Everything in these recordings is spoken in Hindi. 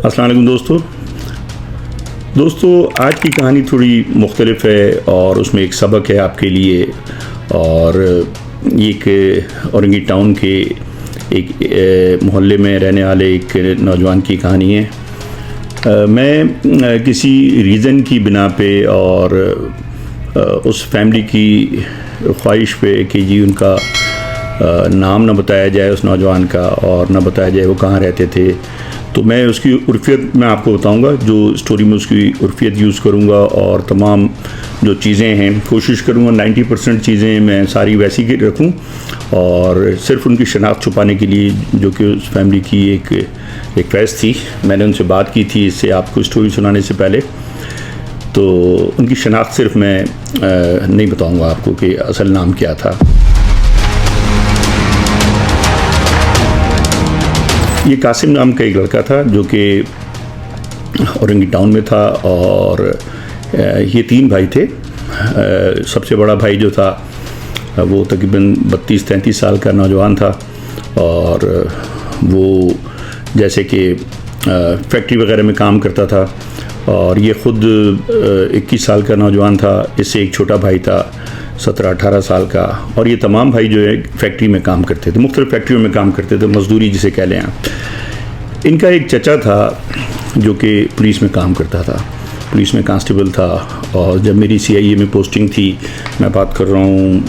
अस्सलाम वालेकुम दोस्तों, आज की कहानी थोड़ी मुख्तलिफ है और उसमें एक सबक है आपके लिए। और ये एक औरंगी टाउन के एक मोहल्ले में रहने वाले एक नौजवान की कहानी है। मैं किसी रीज़न की बिना पे और उस फैमिली की ख्वाहिश पे कि जी उनका नाम न बताया जाए उस नौजवान का और न बताया जाए वो कहाँ रहते थे, तो मैं उसकी उर्फियत मैं आपको बताऊंगा। जो स्टोरी में उसकी उर्फियत यूज़ करूंगा और तमाम जो चीज़ें हैं कोशिश करूंगा 90% चीज़ें मैं सारी वैसी की रखूं और सिर्फ उनकी शनाख्त छुपाने के लिए, जो कि उस फैमिली की एक रिक्वेस्ट थी। मैंने उनसे बात की थी इससे आपको स्टोरी सुनाने से पहले, तो उनकी शनाख्त सिर्फ मैं नहीं बताऊँगा आपको कि असल नाम क्या था। ये कासिम नाम का एक लड़का था जो कि औरंगी टाउन में था और ये 3 भाई थे। सबसे बड़ा भाई जो था वो तकरीबन 32-33 साल का नौजवान था और वो जैसे कि फैक्ट्री वगैरह में काम करता था। और ये ख़ुद 21 साल का नौजवान था। इससे एक छोटा भाई था 17-18 साल का। और ये तमाम भाई जो है फैक्ट्री में काम करते थे, मुख्तलिफ फैक्ट्रियों में काम करते थे, मजदूरी जिसे कह लें आप। इनका एक चचा था जो कि पुलिस में काम करता था, पुलिस में कांस्टेबल था। और जब मेरी CIA में पोस्टिंग थी, मैं बात कर रहा हूँ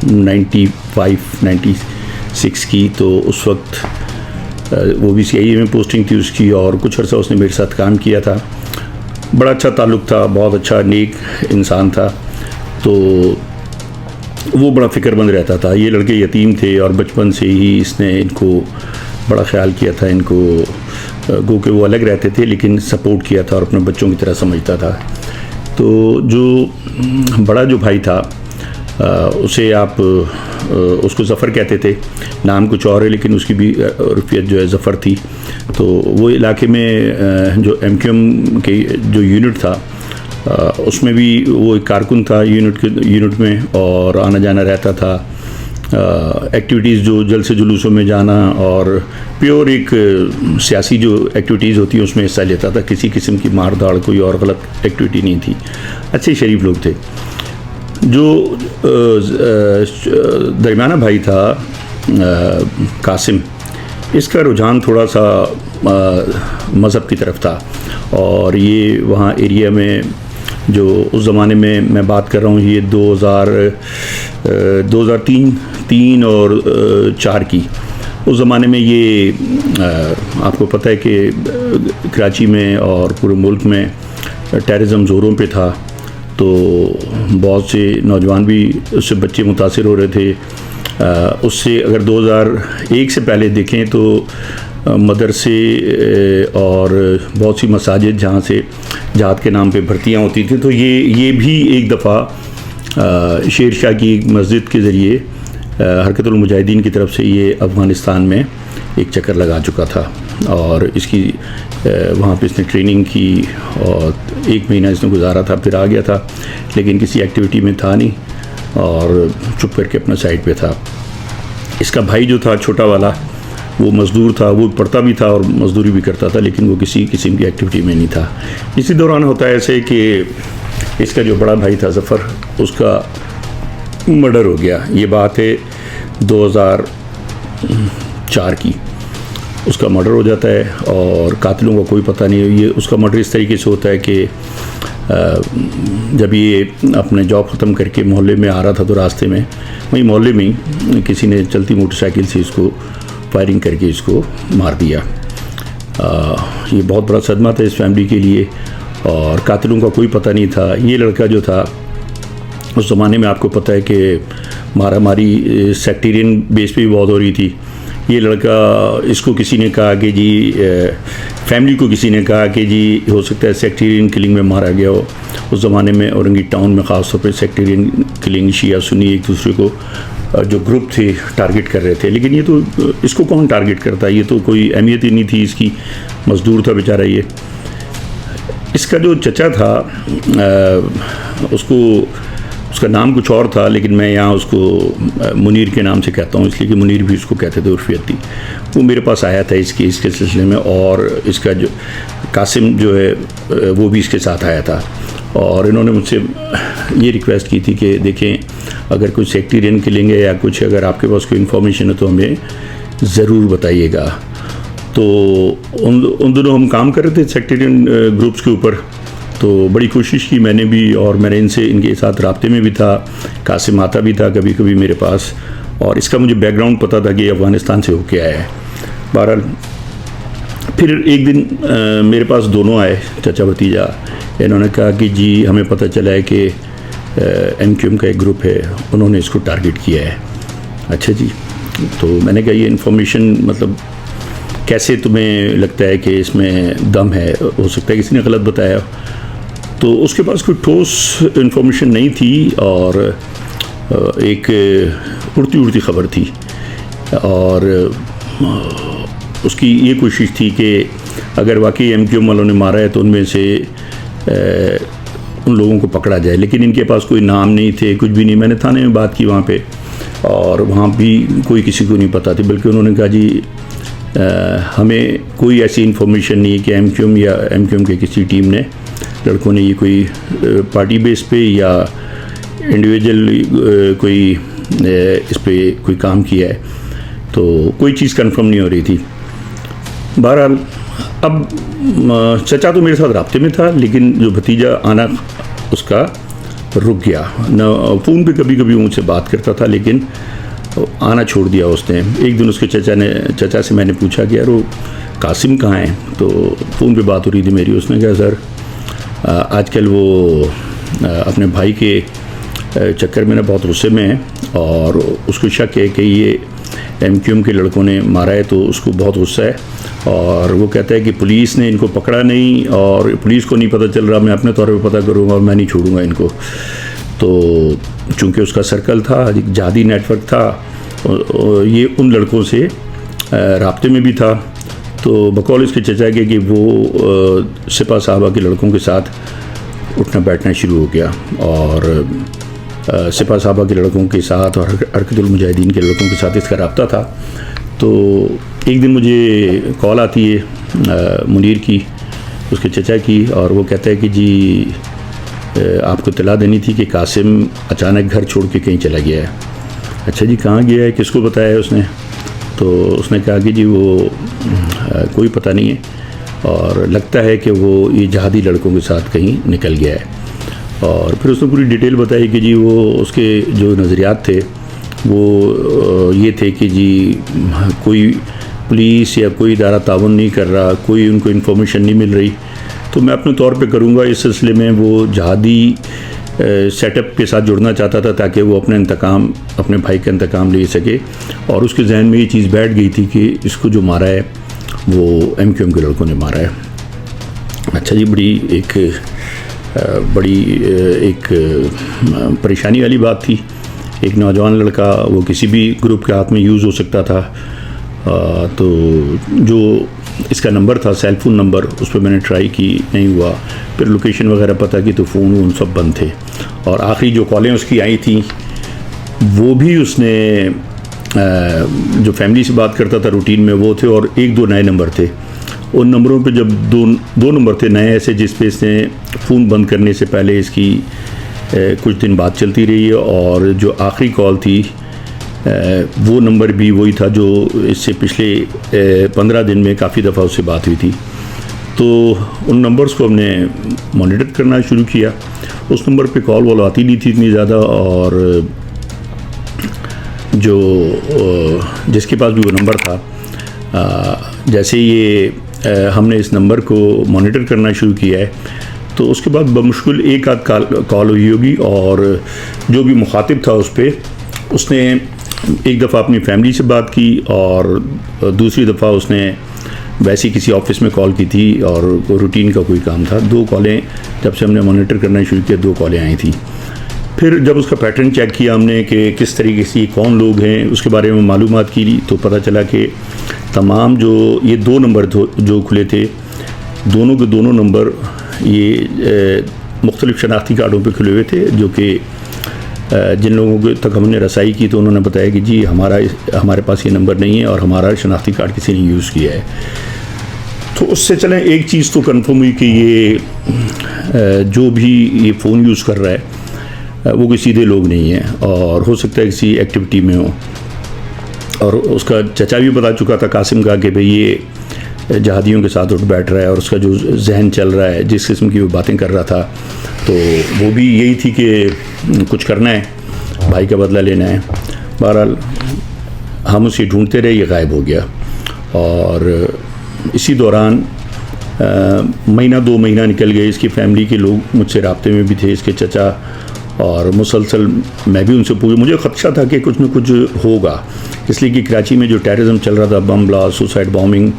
95-96 की, तो उस वक्त वो भी CIA में पोस्टिंग थी उसकी और कुछ अर्सा उसने मेरे साथ काम किया था। बड़ा अच्छा ताल्लुक़ था, बहुत अच्छा नेक इंसान था। तो वो बड़ा फ़िक्रमंद रहता था। ये लड़के यतीम थे और बचपन से ही इसने इनको बड़ा ख़्याल किया था। इनको गो के वो अलग रहते थे लेकिन सपोर्ट किया था और अपने बच्चों की तरह समझता था। तो जो बड़ा जो भाई था उसे आप उसको ज़फ़र कहते थे, नाम कुछ और है लेकिन उसकी भी रुपयत जो है ज़फ़र थी। तो वो इलाके में जो MQM के जो यूनिट था उसमें भी वो एक कारकुन था यूनिट में और आना जाना रहता था। एक्टिविटीज़ जो जलसे जुलूसों में जाना और प्योर एक सियासी जो एक्टिविटीज़ होती है उसमें हिस्सा लेता था। किसी किस्म की मार धाड़ कोई और गलत एक्टिविटी नहीं थी। अच्छे शरीफ लोग थे। जो दरमियाना भाई था कासिम, इसका रुझान थोड़ा सा मज़हब की तरफ था। और ये वहाँ एरिया में जो उस ज़माने में मैं बात कर रहा हूँ, ये 2003 और 4 की, उस ज़माने में ये आपको पता है कि कराची में और पूरे मुल्क में टेररिज्म ज़ोरों पे था। तो बहुत से नौजवान भी उससे बच्चे मुतासिर हो रहे थे। उससे अगर 2001 से पहले देखें तो मदरसे और बहुत सी मसाजिद जहाँ से जहाद के नाम पे भर्तियाँ होती थी, तो ये भी एक दफ़ा शेर शाह की एक मस्जिद के ज़रिए हरकतुल मुजाहिदीन की तरफ से ये अफ़गानिस्तान में एक चक्कर लगा चुका था। और इसकी वहाँ पे इसने ट्रेनिंग की और 1 महीना इसने गुजारा था, फिर आ गया था लेकिन किसी एक्टिविटी में था नहीं और चुप करके अपना साइड पे था। इसका भाई जो था छोटा वाला, वो मज़दूर था, वो पढ़ता भी था और मज़दूरी भी करता था, लेकिन वो किसी किस्म की एक्टिविटी में नहीं था। इसी दौरान होता है ऐसे कि इसका जो बड़ा भाई था ज़फ़र, उसका मर्डर हो गया। ये बात है 2004 की। उसका मर्डर हो जाता है और कातिलों का कोई पता नहीं है। ये उसका मर्डर इस तरीके से होता है कि जब ये अपने जॉब ख़त्म करके मोहल्ले में आ रहा था तो रास्ते में वहीं मोहल्ले में ही किसी ने चलती मोटरसाइकिल से इसको फायरिंग करके इसको मार दिया। ये बहुत बड़ा सदमा था इस फैमिली के लिए और कातिलों का कोई पता नहीं था। ये लड़का जो था उस ज़माने में आपको पता है कि मारा मारी सेक्टेरियन बेस पे भी बहुत हो रही थी। ये लड़का, इसको किसी ने कहा कि जी फैमिली को किसी ने कहा कि जी हो सकता है सेक्टेरियन किलिंग में मारा गया हो। उस ज़माने में औरंगी टाउन में ख़ास तौर पे सेक्टेरियन किलिंग शिया सुन्नी एक दूसरे को जो ग्रुप थे टारगेट कर रहे थे। लेकिन ये तो इसको कौन टारगेट करता है, ये तो कोई अहमियत ही नहीं थी इसकी, मज़दूर था बेचारा। ये इसका जो चचा था उसको उसका नाम कुछ और था, लेकिन मैं यहाँ उसको मुनीर के नाम से कहता हूँ, इसलिए कि मुनीर भी उसको कहते थे उर्फी अत्ती। वो मेरे पास आया था इस केस के सिलसिले में, और इसका जो कासिम जो है वो भी इसके साथ आया था। और इन्होंने मुझसे ये रिक्वेस्ट की थी कि देखें, अगर कुछ सेक्टेरियन किलिंग है या कुछ, अगर आपके पास कोई इन्फॉर्मेशन है तो हमें ज़रूर बताइएगा। तो उन दोनों हम काम कर रहे थे सेक्टेरियन ग्रुप्स के ऊपर। तो बड़ी कोशिश की मैंने भी, और मैंने इनके साथ राब्ते में भी था। कासिम आता भी था कभी कभी मेरे पास, और इसका मुझे बैकग्राउंड पता था कि अफ़गानिस्तान से होके आया है। बहरहाल फिर एक दिन मेरे पास दोनों आए, चाचा भतीजा। इन्होंने कहा कि जी हमें पता चला है कि MQM का एक ग्रुप है, उन्होंने इसको टारगेट किया है। अच्छा जी, तो मैंने कहा ये इन्फॉर्मेशन मतलब कैसे तुम्हें लगता है कि इसमें दम है, हो सकता है किसी ने गलत बताया। तो उसके पास कोई ठोस इन्फॉर्मेशन नहीं थी, और एक उड़ती उड़ती ख़बर थी, और उसकी ये कोशिश थी कि अगर वाकई MQM वालों ने मारा है तो उनमें से उन लोगों को पकड़ा जाए। लेकिन इनके पास कोई नाम नहीं थे, कुछ भी नहीं। मैंने थाने में बात की वहाँ पे, और वहाँ भी कोई किसी को नहीं पता थी, बल्कि उन्होंने कहा जी हमें कोई ऐसी इन्फॉर्मेशन नहीं है कि MQM या MQM के किसी टीम ने, लड़कों ने ये कोई पार्टी बेस पे या इंडिविजुअल कोई इस पे कोई काम किया है। तो कोई चीज़ कंफर्म नहीं हो रही थी। बहरहाल अब चचा तो मेरे साथ राब्ते में था, लेकिन जो भतीजा आना उसका रुक गया। न फ़ोन पे कभी कभी मुझसे बात करता था, लेकिन आना छोड़ दिया उसने। एक दिन उसके चचा से मैंने पूछा कि यार वो कासिम कहाँ है, तो फ़ोन पे बात हो रही थी मेरी। उसने कहा सर आजकल वो अपने भाई के चक्कर में ना बहुत गुस्से में है, और उसको शक है कि ये MQM के लड़कों ने मारा है, तो उसको बहुत गुस्सा है। और वो कहता है कि पुलिस ने इनको पकड़ा नहीं, और पुलिस को नहीं पता चल रहा, मैं अपने तौर पे पता करूँगा और मैं नहीं छोड़ूंगा इनको। तो चूँकि उसका सर्कल था, एक जादी नेटवर्क था, ये उन लड़कों से राब्ते में भी था। तो बकौल इसके चचा के कि वो सिपा साहबा के लड़कों के साथ उठना बैठना शुरू हो गया, और सिपा साहबा के लड़कों के साथ और हरकतुल मुजाहिदीन के लड़कों के साथ इसका रब्ता था। तो एक दिन मुझे कॉल आती है मुनीर की, उसके चचा की, और वो कहता है कि जी आपको इत्तला देनी थी कि कासिम अचानक घर छोड़ के कहीं चला गया है। अच्छा जी, कहाँ गया है, किसको बताया है उसने? तो उसने कहा कि जी वो कोई पता नहीं है, और लगता है कि वो ये जहादी लड़कों के साथ कहीं निकल गया है। और फिर उसने पूरी डिटेल बताई कि जी वो उसके जो नज़रियात थे वो ये थे कि जी कोई पुलिस या कोई इदारा ताउन नहीं कर रहा, कोई उनको इन्फॉर्मेशन नहीं मिल रही, तो मैं अपने तौर पे करूँगा। इस सिलसिले में वो जहादी सेटअप के साथ जुड़ना चाहता था, ताकि वो अपने भाई का इंतकाम ले सके। और उसके जहन में ये चीज़ बैठ गई थी कि इसको जो मारा है वो MQM के लड़कों ने मारा है। अच्छा जी, बड़ी एक परेशानी वाली बात थी। एक नौजवान लड़का, वो किसी भी ग्रुप के हाथ में यूज़ हो सकता था। तो जो इसका नंबर था, सेल फ़ोन नंबर, उस पर मैंने ट्राई की, नहीं हुआ। फिर लोकेशन वगैरह पता की तो फ़ोन उन सब बंद थे। और आखिरी जो कॉलें उसकी आई थी, वो भी उसने जो फैमिली से बात करता था रूटीन में वो थे, और 1-2 नए नंबर थे। उन नंबरों पे जब दो नंबर थे नए ऐसे, जिस पे इसने फ़ोन बंद करने से पहले इसकी कुछ दिन बात चलती रही है। और जो आखिरी कॉल थी वो नंबर भी वही था जो इससे पिछले 15 दिन में काफ़ी दफ़ा उससे बात हुई थी। तो उन नंबर्स को हमने मॉनिटर करना शुरू किया। उस नंबर पे कॉल वॉल आती नहीं थी इतनी ज़्यादा, और जो जिसके पास भी वो नंबर था, जैसे ये हमने इस नंबर को मॉनिटर करना शुरू किया है, तो उसके बाद बमुश्किल एक आध कॉल हुई होगी। और जो भी मुखातिब था उस पर, उसने एक दफ़ा अपनी फैमिली से बात की, और दूसरी दफ़ा उसने वैसे ही किसी ऑफिस में कॉल की थी, और रूटीन का कोई काम था। 2 कॉलें जब से हमने मॉनिटर करना शुरू किया, 2 कॉलें आई थी। फिर जब उसका पैटर्न चेक किया हमने कि किस तरीके से कौन लोग हैं, उसके बारे में मालूमात की, तो पता चला कि तमाम जो ये 2 नंबर जो खुले थे, दोनों के दोनों नंबर ये मुख्तलिफ शनाख्ती कार्डों पे खुले हुए थे, जो कि जिन लोगों के तक हमने रसाई की तो उन्होंने बताया कि जी हमारे पास ये नंबर नहीं है और हमारा शनाख्ती कार्ड किसी ने यूज़ किया है। तो उससे चलें एक चीज़ तो कन्फर्म हुई कि ये जो भी ये फ़ोन यूज़ कर रहा है वो कोई सीधे लोग नहीं हैं और हो सकता है किसी एक्टिविटी में हो। और उसका चचा भी बता चुका था कासिम का कि भाई ये जहादियों के साथ उठ बैठ रहा है और उसका जो जहन चल रहा है, जिस किस्म की वो बातें कर रहा था, तो वो भी यही थी कि कुछ करना है, भाई का बदला लेना है। बहरहाल हम उसे ढूंढते रहे, ये गायब हो गया। और इसी दौरान महीना 2 महीना निकल गए। इसकी फैमिली के लोग मुझसे राब्ते में भी थे, इसके चचा, और मुसलसल मैं भी उनसे पूछा। मुझे ख़दशा था कि कुछ न कुछ होगा, इसलिए कि कराची में जो टेररिज्म चल रहा था, बम ब्लास्ट, सुसाइड बॉम्बिंग,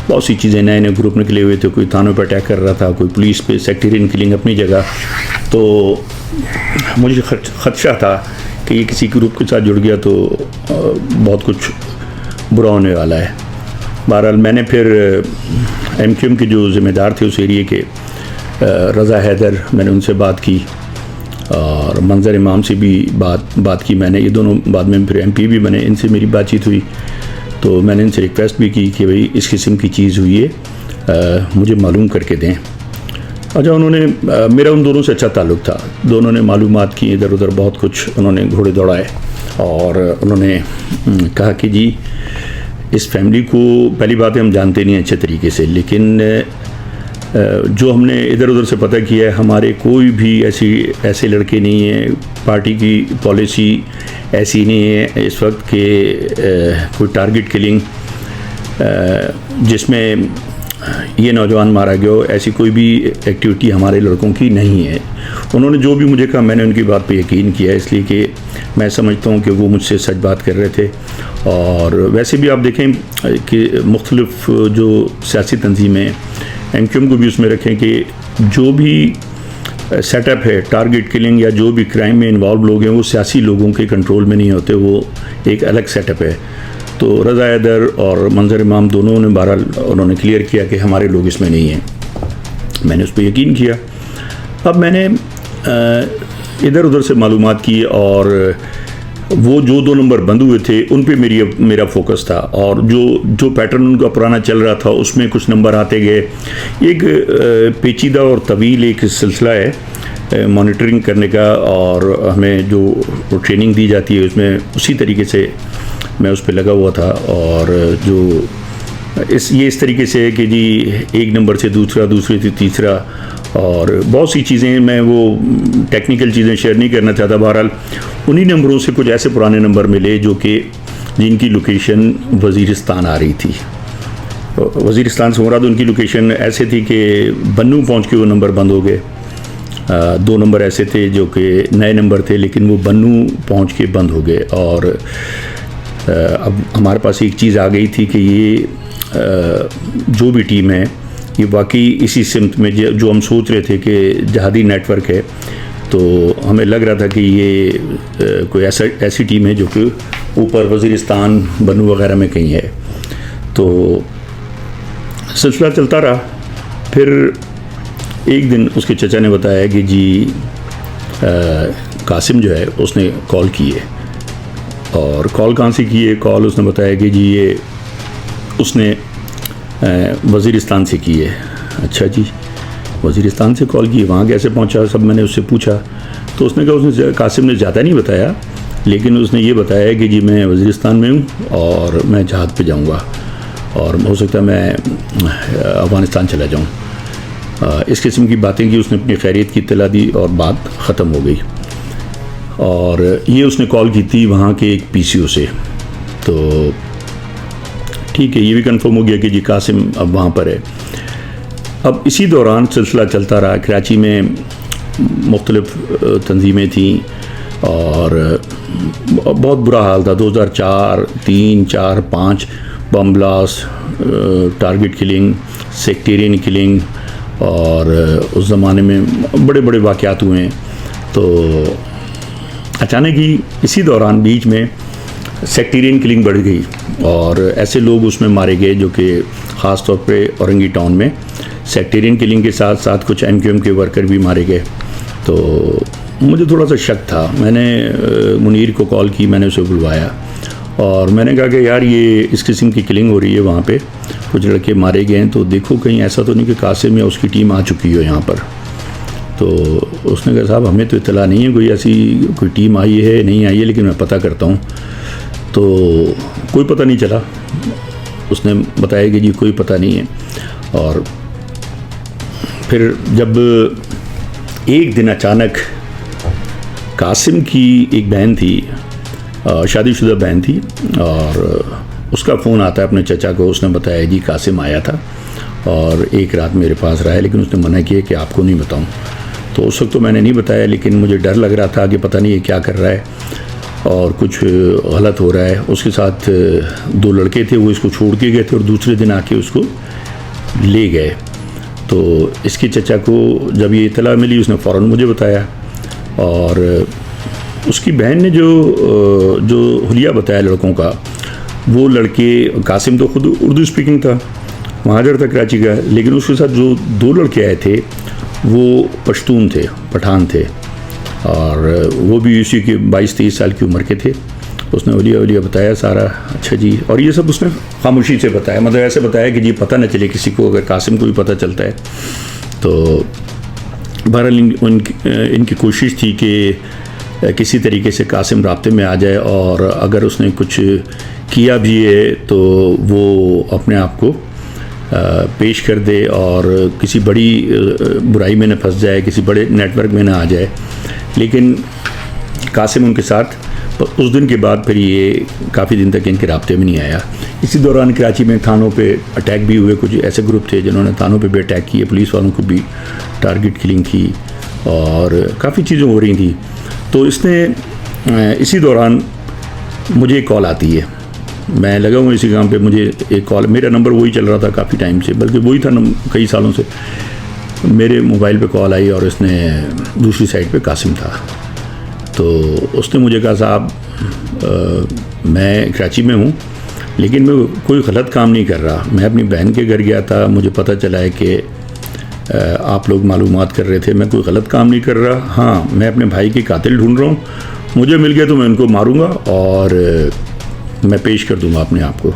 बहुत सी चीज़ें, नए नए ग्रुप निकले हुए थे, कोई थानों पर अटैक कर रहा था, कोई पुलिस पे, सेक्टेरियन किलिंग अपनी जगह। तो मुझे ख़दशा था कि ये किसी ग्रुप के साथ जुड़ गया तो बहुत कुछ बुरा होने वाला है। बहरहाल मैंने फिर MQM के जो ज़िम्मेदार थे उस एरिए के, रज़ा हैदर, मैंने उनसे बात की और मंजर इमाम से भी बात की मैंने। ये दोनों बाद में फिर MP भी बने, इनसे मेरी बातचीत हुई। तो मैंने इनसे रिक्वेस्ट भी की कि भाई इस किस्म की चीज़ हुई है, मुझे मालूम करके दें। अच्छा, उन्होंने मेरा उन दोनों से अच्छा ताल्लुक़ था, दोनों ने मालूमात की, इधर उधर बहुत कुछ उन्होंने घोड़े दौड़ाए और उन्होंने कहा कि जी इस फैमिली को पहली बात है हम जानते नहीं हैं अच्छे तरीके से, लेकिन जो हमने इधर उधर से पता किया है, हमारे कोई भी ऐसे लड़के नहीं हैं, पार्टी की पॉलिसी ऐसी नहीं है इस वक्त कि कोई टारगेट किलिंग जिसमें ये नौजवान मारा गया हो, ऐसी कोई भी एक्टिविटी हमारे लड़कों की नहीं है। उन्होंने जो भी मुझे कहा मैंने उनकी बात पे यकीन किया, इसलिए कि मैं समझता हूँ कि वो मुझसे सच बात कर रहे थे। और वैसे भी आप देखें कि मुख्तलिफ जो सियासी तंजीमें, MQM को भी उसमें रखें कि जो भी सेटअप है टारगेट किलिंग या जो भी क्राइम में इन्वॉल्व लोग हैं वो सियासी लोगों के कंट्रोल में नहीं होते, वो एक अलग सेटअप है। तो रज़ा हैदर और मंजर इमाम दोनों ने बहरहाल उन्होंने क्लियर किया कि हमारे लोग इसमें नहीं हैं। मैंने उस पर यकीन किया। अब मैंने इधर उधर से मालूमात की और वो जो 2 नंबर बंद हुए थे उन पे मेरा फोकस था, और जो पैटर्न उनका पुराना चल रहा था उसमें कुछ नंबर आते गए। एक पेचीदा और तवील एक सिलसिला है मॉनिटरिंग करने का, और हमें जो ट्रेनिंग दी जाती है उसमें उसी तरीके से मैं उस पर लगा हुआ था। और जो इस तरीके से है कि जी एक नंबर से दूसरे से तीसरा, और बहुत सी चीज़ें मैं वो टेक्निकल चीज़ें शेयर नहीं करना चाहता। बहरहाल उन्हीं नंबरों से कुछ ऐसे पुराने नंबर मिले जो कि जिनकी लोकेशन वज़ीरिस्तान आ रही थी। वज़ीरिस्तान से मुराद उनकी लोकेशन ऐसे थी कि बन्नू पहुंच के वो नंबर बंद हो गए। 2 नंबर ऐसे थे जो कि नए नंबर थे, लेकिन वो बन्नू पहुंच के बंद हो गए। और अब हमारे पास एक चीज़ आ गई थी कि ये जो भी टीम है ये वाकई इसी सिमत में जो हम सोच रहे थे कि जहादी नेटवर्क है, तो हमें लग रहा था कि ये कोई ऐसी टीम है जो कि ऊपर वज़ीरिस्तान, बन्नू वगैरह में कहीं है। तो सिलसिला चलता रहा। फिर एक दिन उसके चचा ने बताया कि जी कासिम जो है उसने कॉल की है। और कॉल कहाँ से की है? कॉल उसने बताया कि जी ये उसने वज़ीरिस्तान से की है। अच्छा जी, वज़ीरिस्तान से कॉल की, वहाँ कैसे पहुँचा? सब मैंने उससे पूछा तो उसने कहा, कासिम ने ज़्यादा नहीं बताया, लेकिन उसने ये बताया कि जी मैं वज़ीरिस्तान में हूँ और मैं जहाज़ पे जाऊँगा और हो सकता है मैं अफ़गानिस्तान चला जाऊँ। इस किस्म की बातें की उसने, अपनी खैरियत की इत्तला दी और बात ख़त्म हो गई। और ये उसने कॉल की थी वहाँ के एक PCO से। तो ठीक है, ये भी कंफर्म हो गया कि जी कासिम अब वहाँ पर है। अब इसी दौरान सिलसिला चलता रहा। कराची में मुख्तलिफ तंजीमें थीं और बहुत बुरा हाल था। 2004, 3, 4, 5 bomb blast, target killing, sectarian killing, और उस ज़माने में बड़े बड़े वाक़यात हुए हैं। तो अचानक ही इसी दौरान बीच में सेक्टेरियन किलिंग बढ़ गई और ऐसे लोग उसमें मारे गए जो कि ख़ास तौर पे औरंगी टाउन में सेक्टेरियन किलिंग के साथ साथ कुछ MQM के वर्कर भी मारे गए। तो मुझे थोड़ा सा शक था। मैंने मुनीर को कॉल की, मैंने उसे बुलवाया और मैंने कहा कि यार ये इस किस्म की किलिंग हो रही है, वहाँ पे कुछ लड़के मारे गए हैं, तो देखो कहीं ऐसा तो नहीं कि कासिम या उसकी टीम आ चुकी हो यहाँ पर। तो उसने कहा साहब हमें तो इत्तला नहीं है कोई ऐसी कोई टीम आई है नहीं आई है, लेकिन मैं पता करता हूँ। तो कोई पता नहीं चला। उसने बताया कि जी कोई पता नहीं है। और फिर जब एक दिन अचानक कासिम की एक बहन थी, शादीशुदा बहन थी, और उसका फ़ोन आता है अपने चचा को। उसने बताया जी कासिम आया था और एक रात मेरे पास रहा है, लेकिन उसने मना किया कि आपको नहीं बताऊं। तो उस वक्त तो मैंने नहीं बताया, लेकिन मुझे डर लग रहा था कि पता नहीं ये क्या कर रहा है और कुछ गलत हो रहा है। उसके साथ 2 लड़के थे, वो इसको छोड़ के गए थे और दूसरे दिन आके उसको ले गए। तो इसके चचा को जब ये इत्तला मिली, उसने फ़ौरन मुझे बताया। और उसकी बहन ने जो हुलिया बताया लड़कों का, वो लड़के, कासिम तो खुद उर्दू स्पीकिंग था, महाजर था कराची का, लेकिन उसके साथ जो 2 लड़के आए थे वो पश्तून थे, पठान थे, और वो भी इसी के 22-23 साल की उम्र के थे। उसने हुलिया बताया सारा। अच्छा जी। और ये सब उसने खामोशी से बताया, मतलब ऐसे बताया कि जी पता न चले किसी को, अगर कासिम को भी पता चलता है। तो बहरहाल इनकी कोशिश थी कि किसी तरीके से कासिम राब्ते में आ जाए, और अगर उसने कुछ किया भी है तो वो अपने आप को पेश कर दे और किसी बड़ी बुराई में न फंस जाए, किसी बड़े नेटवर्क में ना आ जाए। लेकिन कासिम उनके साथ उस दिन के बाद फिर ये काफ़ी दिन तक इनके राब्ते में नहीं आया। इसी दौरान कराची में थानों पे अटैक भी हुए। कुछ ऐसे ग्रुप थे जिन्होंने थानों पे भी अटैक किए, पुलिस वालों को भी टारगेट किलिंग की, और काफ़ी चीज़ें हो रही थी। तो इसने इसी दौरान मुझे एक कॉल आती है। मैं लगा हूँ इसी काम पे, मुझे एक कॉल, मेरा नंबर वही चल रहा था काफ़ी टाइम से, बल्कि वही था कई सालों से। मेरे मोबाइल पे कॉल आई और इसने दूसरी साइड पे कासिम था। तो उसने मुझे कहा साहब मैं कराची में हूँ, लेकिन मैं कोई गलत काम नहीं कर रहा। मैं अपनी बहन के घर गया था, मुझे पता चला है कि आप लोग मालूमात कर रहे थे। मैं कोई गलत काम नहीं कर रहा। हाँ, मैं अपने भाई के कातिल ढूंढ रहा हूँ, मुझे मिल गया तो मैं उनको मारूंगा और मैं पेश कर दूंगा अपने आप को।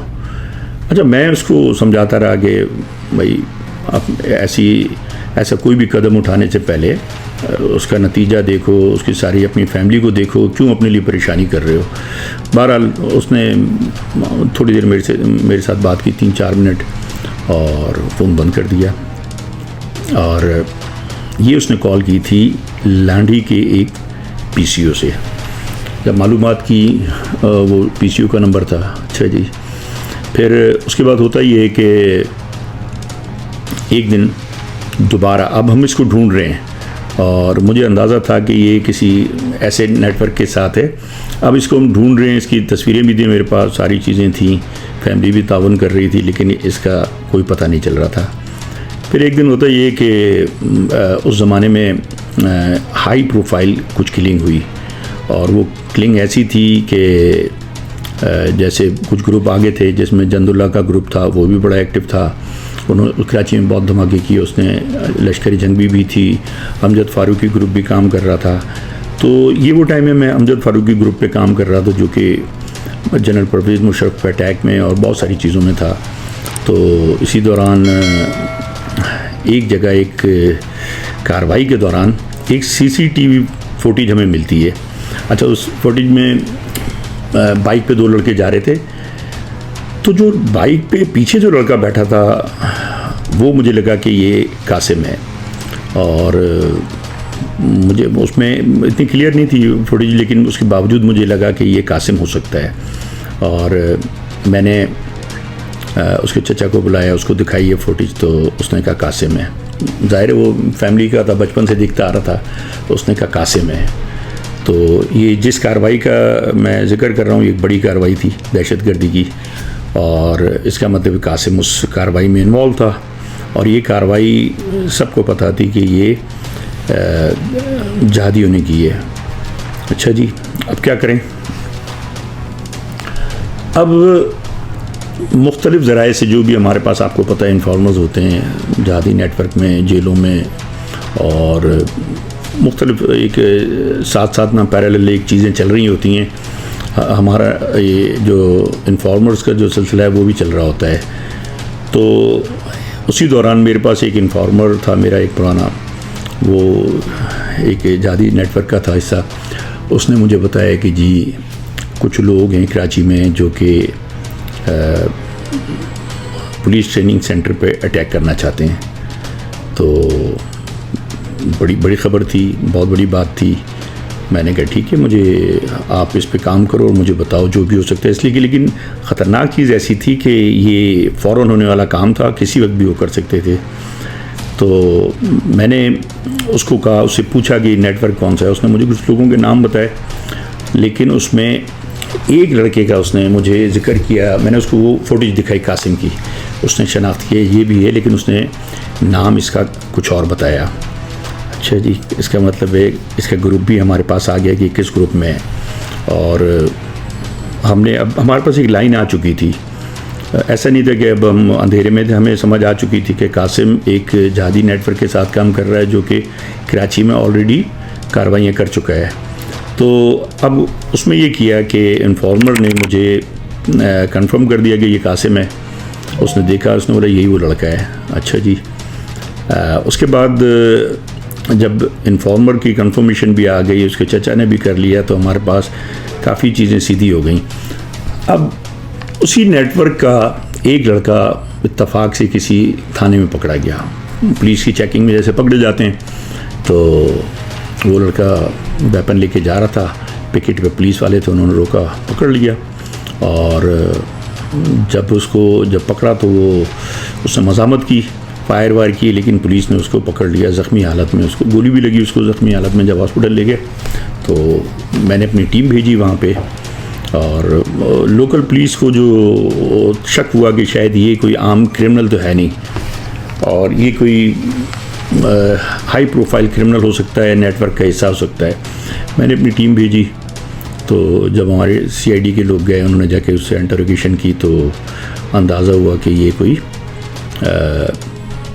अच्छा, मैं उसको समझाता रहा कि भाई आप ऐसा कोई भी कदम उठाने से पहले उसका नतीजा देखो, उसकी सारी अपनी फैमिली को देखो, क्यों अपने लिए परेशानी कर रहे हो। बहरहाल उसने थोड़ी देर मेरे साथ बात की, 3-4 मिनट, और फ़ोन बंद कर दिया। और ये उसने कॉल की थी लांडी के एक पीसीओ से। जब मालूमात की, वो पीसीओ का नंबर था। अच्छा जी। फिर उसके बाद होता ये है कि एक दिन दोबारा, अब हम इसको ढूंढ रहे हैं, और मुझे अंदाज़ा था कि ये किसी ऐसे नेटवर्क के साथ है। अब इसको हम ढूंढ रहे हैं, इसकी तस्वीरें भी थी मेरे पास, सारी चीज़ें थी, फैमिली भी तावन कर रही थी, लेकिन इसका कोई पता नहीं चल रहा था। फिर एक दिन होता ये कि उस ज़माने में हाई प्रोफाइल कुछ किलिंग हुई, और वो किलिंग ऐसी थी कि जैसे कुछ ग्रुप आगे थे, जिसमें जंदुल्ला का ग्रुप था, वो भी बड़ा एक्टिव था। उन्होंने कराची में बहुत धमाके किए उसने। लश्करी जंगी भी थी, अमजद फारूकी ग्रुप भी काम कर रहा था। तो ये वो टाइम है, मैं अमजद फारूकी ग्रुप पे काम कर रहा था, जो कि जनरल परवेज़ मुशर्रफ पे अटैक में और बहुत सारी चीज़ों में था। तो इसी दौरान एक जगह एक कार्रवाई के दौरान एक सीसीटीवी फुटेज हमें मिलती है। अच्छा, उस फुटेज में बाइक पे 2 लड़के जा रहे थे। तो जो बाइक पे पीछे जो लड़का बैठा था, वो मुझे लगा कि ये कासिम है, और मुझे उसमें इतनी क्लियर नहीं थी फुटेज, लेकिन उसके बावजूद मुझे लगा कि ये कासिम हो सकता है। और मैंने उसके चचा को बुलाया, उसको दिखाई ये फुटेज, तो उसने कहा कासिम है। ज़ाहिर है वो फैमिली का था, बचपन से दिखता आ रहा था। उसने कहा कासिम है। तो ये जिस कार्रवाई का मैं ज़िक्र कर रहा हूँ, ये एक बड़ी कार्रवाई थी दहशतगर्दी की, और इसका मतलब कासिम उस कार्रवाई में इन्वॉल्व था। और ये कार्रवाई सबको पता थी कि ये जहादियों ने की है। अच्छा जी, अब क्या करें। अब मुख्तलिफ़ ज़राए से जो भी हमारे पास, आपको पता है, इन्फॉर्मर्स होते हैं जहादी नेटवर्क में, जेलों में, और मुख्तलिफ एक साथ साथ ना पैरेलल एक चीज़ें चल रही होती हैं। हमारा ये जो इन्फॉर्मर्स का जो सिलसिला है वो भी चल रहा होता है। तो उसी दौरान मेरे पास एक इन्फॉर्मर था मेरा एक पुराना, वो एक जादी नेटवर्क का था हिस्सा। उसने मुझे बताया कि जी कुछ लोग हैं कराची में जो कि पुलिस ट्रेनिंग सेंटर पे अटैक करना चाहते हैं। तो बड़ी ख़बर थी, बहुत बड़ी बात थी। मैंने कहा ठीक है, मुझे आप इस पे काम करो और मुझे बताओ जो भी हो सकता है, इसलिए कि लेकिन ख़तरनाक चीज़ ऐसी थी कि ये फ़ौरन होने वाला काम था, किसी वक्त भी वो कर सकते थे। तो मैंने उसको कहा, उससे पूछा कि नेटवर्क कौन सा है। उसने मुझे कुछ लोगों के नाम बताए, लेकिन उसमें एक लड़के का उसने मुझे ज़िक्र किया। मैंने उसको वो फुटेज दिखाई कासिम की, उसने शनाख्त किया ये भी है, लेकिन उसने नाम इसका कुछ और बताया। अच्छा जी, इसका मतलब है इसका ग्रुप भी हमारे पास आ गया कि किस ग्रुप में है। और हमने अब हमारे पास एक लाइन आ चुकी थी, ऐसा नहीं था कि अब हम अंधेरे में थे, हमें समझ आ चुकी थी कि कासिम एक जहादी नेटवर्क के साथ काम कर रहा है जो कि कराची में ऑलरेडी कार्रवाइयाँ कर चुका है। तो अब उसमें ये किया कि इन्फॉर्मर ने मुझे कंफर्म कर दिया कि ये कासिम है। उसने देखा, उसने बोला यही वो लड़का है। अच्छा जी। उसके बाद जब इन्फॉर्मर की कंफर्मेशन भी आ गई, उसके चचा ने भी कर लिया, तो हमारे पास काफ़ी चीज़ें सीधी हो गई। अब उसी नेटवर्क का एक लड़का इत्तफाक से किसी थाने में पकड़ा गया। पुलिस की चेकिंग में जैसे पकड़े जाते हैं, तो वो लड़का वेपन लेके जा रहा था, पिकेट पे पुलिस वाले थे, उन्होंने रोका, पकड़ लिया। और जब पकड़ा तो उसने मज़ामत की, फायर वायर की, लेकिन पुलिस ने उसको पकड़ लिया ज़ख्मी हालत में। उसको गोली भी लगी उसको ज़ख्मी हालत में। जब हॉस्पिटल ले गए तो मैंने अपनी टीम भेजी वहाँ पे, और लोकल पुलिस को जो शक हुआ कि शायद ये कोई आम क्रिमिनल तो है नहीं, और ये कोई हाई प्रोफाइल क्रिमिनल हो सकता है, नेटवर्क का हिस्सा हो सकता है। मैंने अपनी टीम भेजी, तो जब हमारे CID के लोग गए, उन्होंने जाके उससे इंटरोगेशन की, तो अंदाज़ा हुआ कि ये कोई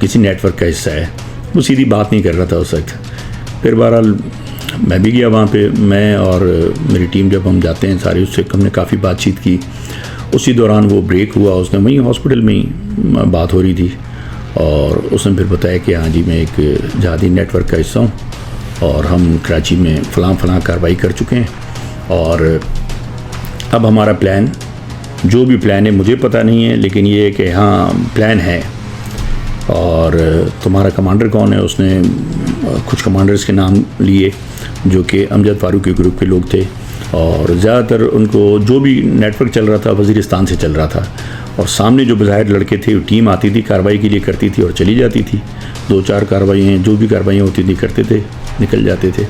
किसी नेटवर्क का हिस्सा है। वो सीधी बात नहीं कर रहा था उस वक्त। फिर बहरहाल मैं भी गया वहाँ पे, मैं और मेरी टीम जब हम जाते हैं सारे, उससे हमने काफ़ी बातचीत की। उसी दौरान वो ब्रेक हुआ, उसने वहीं हॉस्पिटल में ही बात हो रही थी, और उसने फिर बताया कि हाँ जी मैं एक जहादी नेटवर्क का हिस्सा हूँ, और हम कराची में फ़लाँ कार्रवाई कर चुके हैं, और अब हमारा प्लान, जो भी प्लान है मुझे पता नहीं है, लेकिन ये है कि हाँ प्लान है। और तुम्हारा कमांडर कौन है? उसने कुछ कमांडर्स के नाम लिए जो कि अमजद फारूक के ग्रुप के लोग थे, और ज़्यादातर उनको जो भी नेटवर्क चल रहा था वज़ीरिस्तान से चल रहा था। और सामने जो बज़ाहिर लड़के थे, टीम आती थी, कार्रवाई के लिए करती थी और चली जाती थी। 2-4 कार्रवाइयाँ, जो भी कार्रवाइयाँ होती थी करते थे, निकल जाते थे।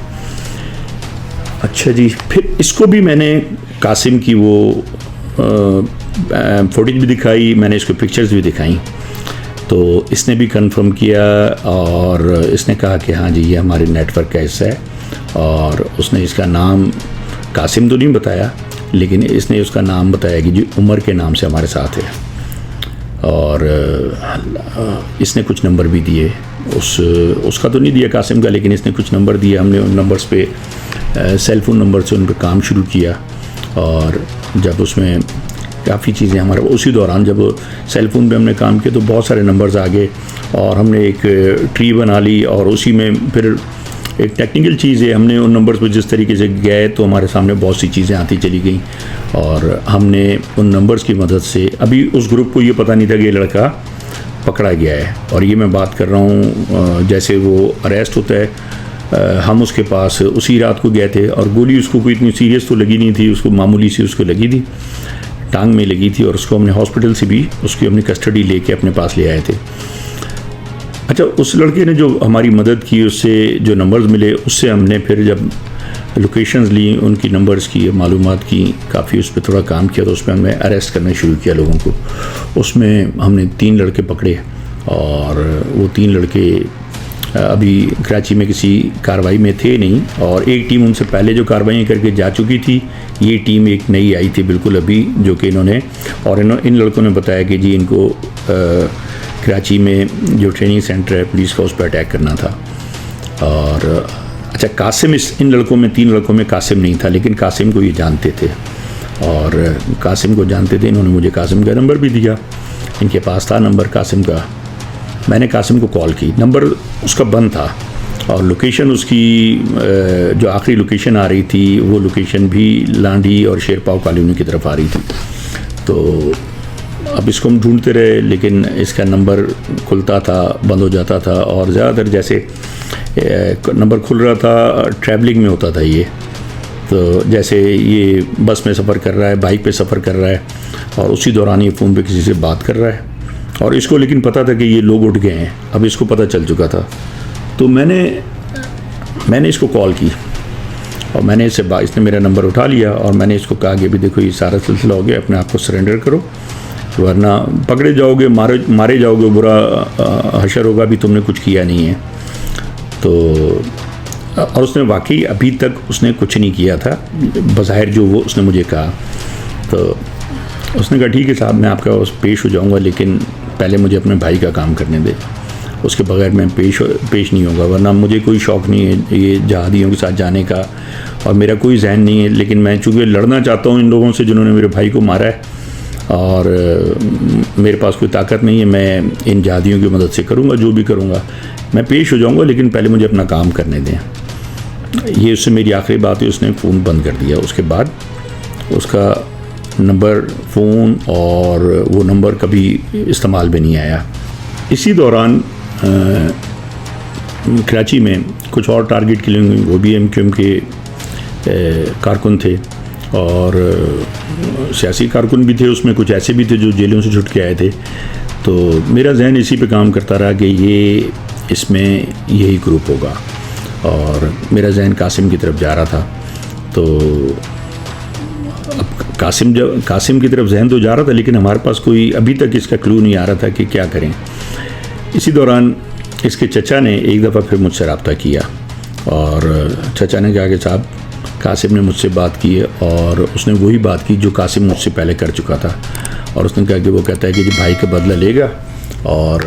अच्छा जी, फिर इसको भी मैंने कासिम की वो फुटेज भी दिखाई, मैंने इसको पिक्चर्स भी दिखाई। तो इसने भी कंफर्म किया, और इसने कहा कि हाँ जी ये हमारे नेटवर्क का हिस्सा है। और उसने इसका नाम कासिम तो नहीं बताया, लेकिन इसने उसका नाम बताया कि जी उमर के नाम से हमारे साथ है। और इसने कुछ नंबर भी दिए, उसका तो नहीं दिया कासिम का, लेकिन इसने कुछ नंबर दिए। हमने उन नंबर्स पे सेल फोन नंबर से उन पर काम शुरू किया। और जब उसमें काफ़ी चीज़ें हमारे उसी दौरान जब सेल फ़ोन पे हमने काम किया, तो बहुत सारे नंबर्स आ गए, और हमने एक ट्री बना ली, और उसी में फिर एक टेक्निकल चीज़ है, हमने उन नंबर्स पर जिस तरीके से गए तो हमारे सामने बहुत सी चीज़ें आती चली गई। और हमने उन नंबर्स की मदद से, अभी उस ग्रुप को ये पता नहीं था कि ये लड़का पकड़ा गया है। और ये मैं बात कर रहा हूँ जैसे वो अरेस्ट होता है, हम उसके पास उसी रात को गए थे, और गोली उसको कोई इतनी सीरियस तो लगी नहीं थी, उसको मामूली सी उसको लगी थी, टांग में लगी थी, और उसको हमने हॉस्पिटल से भी उसकी अपनी कस्टडी लेके अपने पास ले आए थे। अच्छा, उस लड़के ने जो हमारी मदद की, उससे जो नंबर्स मिले, उससे हमने फिर जब लोकेशंस ली, उनकी नंबर्स की मालूमात की, काफ़ी उस पर थोड़ा काम किया, तो उसमें हमने अरेस्ट करना शुरू किया लोगों को। उसमें हमने 3 लड़के पकड़े, और वो 3 लड़के अभी कराची में किसी कार्रवाई में थे नहीं, और एक टीम उनसे पहले जो कार्रवाई करके जा चुकी थी, ये टीम एक नई आई थी बिल्कुल अभी, जो कि इन्होंने इन लड़कों ने बताया कि जी इनको कराची में जो ट्रेनिंग सेंटर है पुलिस का, उस पर अटैक करना था। और अच्छा, कासिम इन लड़कों में, 3 लड़कों में कासिम नहीं था, लेकिन कासिम को ये जानते थे और कासिम को जानते थे। इन्होंने मुझे कासिम का नंबर भी दिया, इनके पास था नंबर कासिम का। मैंने कासिम को कॉल की, नंबर उसका बंद था और लोकेशन उसकी जो आखिरी लोकेशन आ रही थी वो लोकेशन भी लांडी और शेरपाव कॉलोनी की तरफ आ रही थी। तो अब इसको हम ढूंढते रहे, लेकिन इसका नंबर खुलता था, बंद हो जाता था। और ज़्यादातर जैसे नंबर खुल रहा था, ट्रैवलिंग में होता था ये। तो जैसे ये बस में सफ़र कर रहा है, बाइक पे सफ़र कर रहा है और उसी दौरान ये फ़ोन पे किसी से बात कर रहा है। और इसको लेकिन पता था कि ये लोग उठ गए हैं, अब इसको पता चल चुका था। तो मैंने इसको कॉल की और मैंने इसने मेरा नंबर उठा लिया और मैंने इसको कहा कि अभी देखो ये सारा सिलसिला हो गया, अपने आप को सरेंडर करो वरना पकड़े जाओगे, मारे जाओगे, बुरा हशर होगा, भी तुमने कुछ किया नहीं है। तो और उसने वाकई अभी तक उसने कुछ नहीं किया था बज़ाहिर, जो वो उसने मुझे कहा। तो उसने कहा ठीक है साहब, मैं आपका पेश हो जाऊंगा, लेकिन पहले मुझे अपने भाई का काम करने दे, उसके बगैर मैं पेश नहीं होगा। वरना मुझे कोई शौक़ नहीं है ये जहादियों के साथ जाने का और मेरा कोई जहन नहीं है, लेकिन मैं चूँकि लड़ना चाहता हूँ इन लोगों से जिन्होंने मेरे भाई को मारा है और मेरे पास कोई ताकत नहीं है, मैं इन जहादियों की मदद से करूँगा, जो भी करूँगा मैं पेश हो जाऊँगा, लेकिन पहले मुझे अपना काम करने दें। ये उससे मेरी आखिरी बात है। उसने फ़ोन बंद कर दिया। उसके बाद उसका नंबर, फ़ोन और वो नंबर कभी इस्तेमाल में नहीं आया। इसी दौरान कराची में कुछ और टारगेट किलिंग हुई, वो भी MQM के कारकुन थे और सियासी कारकुन भी थे, उसमें कुछ ऐसे भी थे जो जेलों से छुट के आए थे। तो मेरा जहन इसी पे काम करता रहा कि ये इसमें यही ग्रुप होगा और मेरा जहन कासिम की तरफ जा रहा था। तो अब कासिम की तरफ जहन तो जा रहा था, लेकिन हमारे पास कोई अभी तक इसका क्लू नहीं आ रहा था कि क्या करें। इसी दौरान इसके चचा ने एक दफ़ा फिर मुझसे रब्ता किया और चचा ने कहा कि साहब कासिम ने मुझसे बात की है और उसने वही बात की जो कासिम मुझसे पहले कर चुका था। और उसने कहा कि वो कहता है कि जी भाई का बदला लेगा और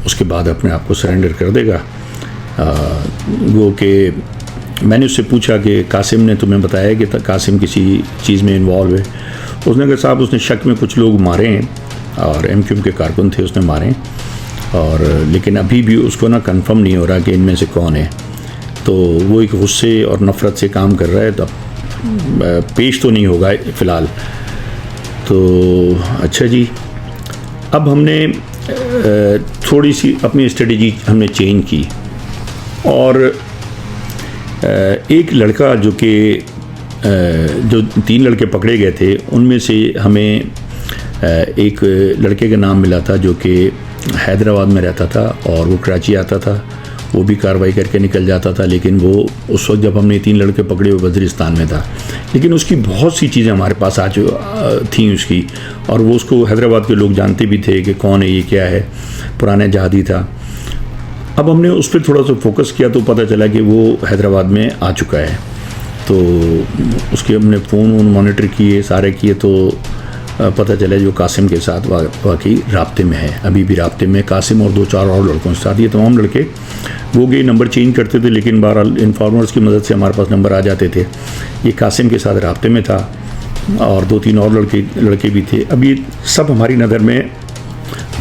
उसके बाद अपने आप को सरेंडर कर देगा। वो कि मैंने उससे पूछा कि कासिम ने तुम्हें बताया कि कासिम किसी चीज़ में इन्वॉल्व है? उसने कहा साहब उसने शक में कुछ लोग मारे हैं और MQM के कारकुन थे उसने मारे, और लेकिन अभी भी उसको ना कंफर्म नहीं हो रहा कि इनमें से कौन है। तो वो एक गुस्से और नफ़रत से काम कर रहा है, तो पेश तो नहीं होगा फ़िलहाल। तो अच्छा जी, अब हमने थोड़ी सी अपनी स्ट्रेटजी हमने चेंज की और एक लड़का जो 3 लड़के पकड़े गए थे उनमें से हमें एक लड़के का नाम मिला था जो कि हैदराबाद में रहता था और वो कराची आता था, वो भी कार्रवाई करके निकल जाता था। लेकिन वो उस वक्त जब हमने 3 लड़के पकड़े वो वज़ीरिस्तान में था, लेकिन उसकी बहुत सी चीज़ें हमारे पास आज थी उसकी, और वो उसको हैदराबाद के लोग जानते भी थे कि कौन है, ये क्या है, पुराना जहादी था। अब हमने उस पर थोड़ा सा फोकस किया तो पता चला कि वो हैदराबाद में आ चुका है। तो उसके हमने फ़ोन मॉनिटर किए, सारे किए, तो पता चला जो कासिम के साथ वाकई राब्ते में है, अभी भी राब्ते में कासिम और 2-4 और लड़कों के साथ। ये तमाम लड़के वो गए नंबर चेंज करते थे, लेकिन बहरहाल इन्फॉर्मर्स की मदद से हमारे पास नंबर आ जाते थे। ये कासिम के साथ राब्ते में था और 2-3 और लड़के भी थे। अब ये सब हमारी नज़र में,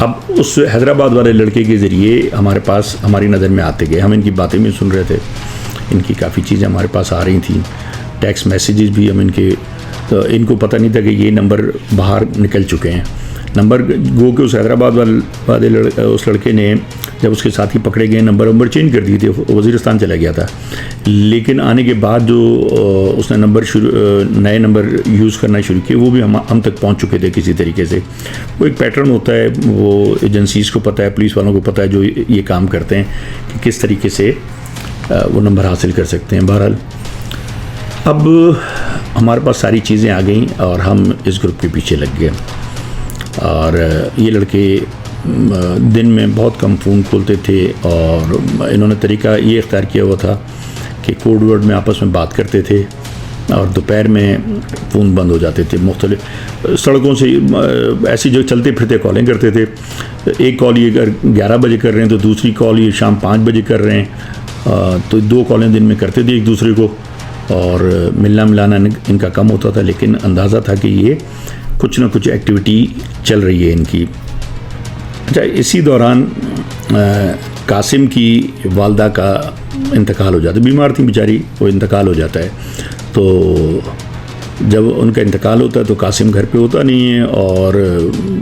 अब उस हैदराबाद वाले लड़के के ज़रिए हमारी नज़र में आते गए। हम इनकी बातें भी सुन रहे थे, इनकी काफ़ी चीज़ें हमारे पास आ रही थी, टेक्स्ट मैसेजेस भी हम इनके, तो इनको पता नहीं था कि ये नंबर बाहर निकल चुके हैं। नंबर गो के उस हैदराबाद वाले उस लड़के ने जब उसके साथी पकड़े गए नंबर चेंज कर दिए थे, वज़ीरिस्तान चला गया था। लेकिन आने के बाद जो उसने नए नंबर यूज़ करना शुरू किए, वो भी हम तक पहुंच चुके थे किसी तरीके से। वो एक पैटर्न होता है, वो एजेंसीज़ को पता है, पुलिस वालों को पता है जो ये काम करते हैं कि किस तरीके से वो नंबर हासिल कर सकते हैं। बहरहाल अब हमारे पास सारी चीज़ें आ गई और हम इस ग्रुप के पीछे लग गए। और ये लड़के दिन में बहुत कम फ़ोन खोलते थे और इन्होंने तरीका ये इख्तियार किया हुआ था कि कोड वर्ड में आपस में बात करते थे और दोपहर में फ़ोन बंद हो जाते थे। मुख्तलिफ सड़कों से ऐसी जो चलते फिरते कॉलिंग करते थे। एक कॉल ये 11 बजे कर रहे हैं तो दूसरी कॉल ये शाम 5 बजे कर रहे हैं, तो 2 कॉलें दिन में करते थे एक दूसरे को, और मिलना मिलाना इनका कम होता था, लेकिन अंदाज़ा था कि ये कुछ ना कुछ एक्टिविटी चल रही है इनकी। अच्छा, इसी दौरान कासिम की वालदा का इंतकाल हो जाता है। बीमार थी बेचारी, वो इंतकाल हो जाता है। तो जब उनका इंतकाल होता है तो कासिम घर पे होता नहीं है, और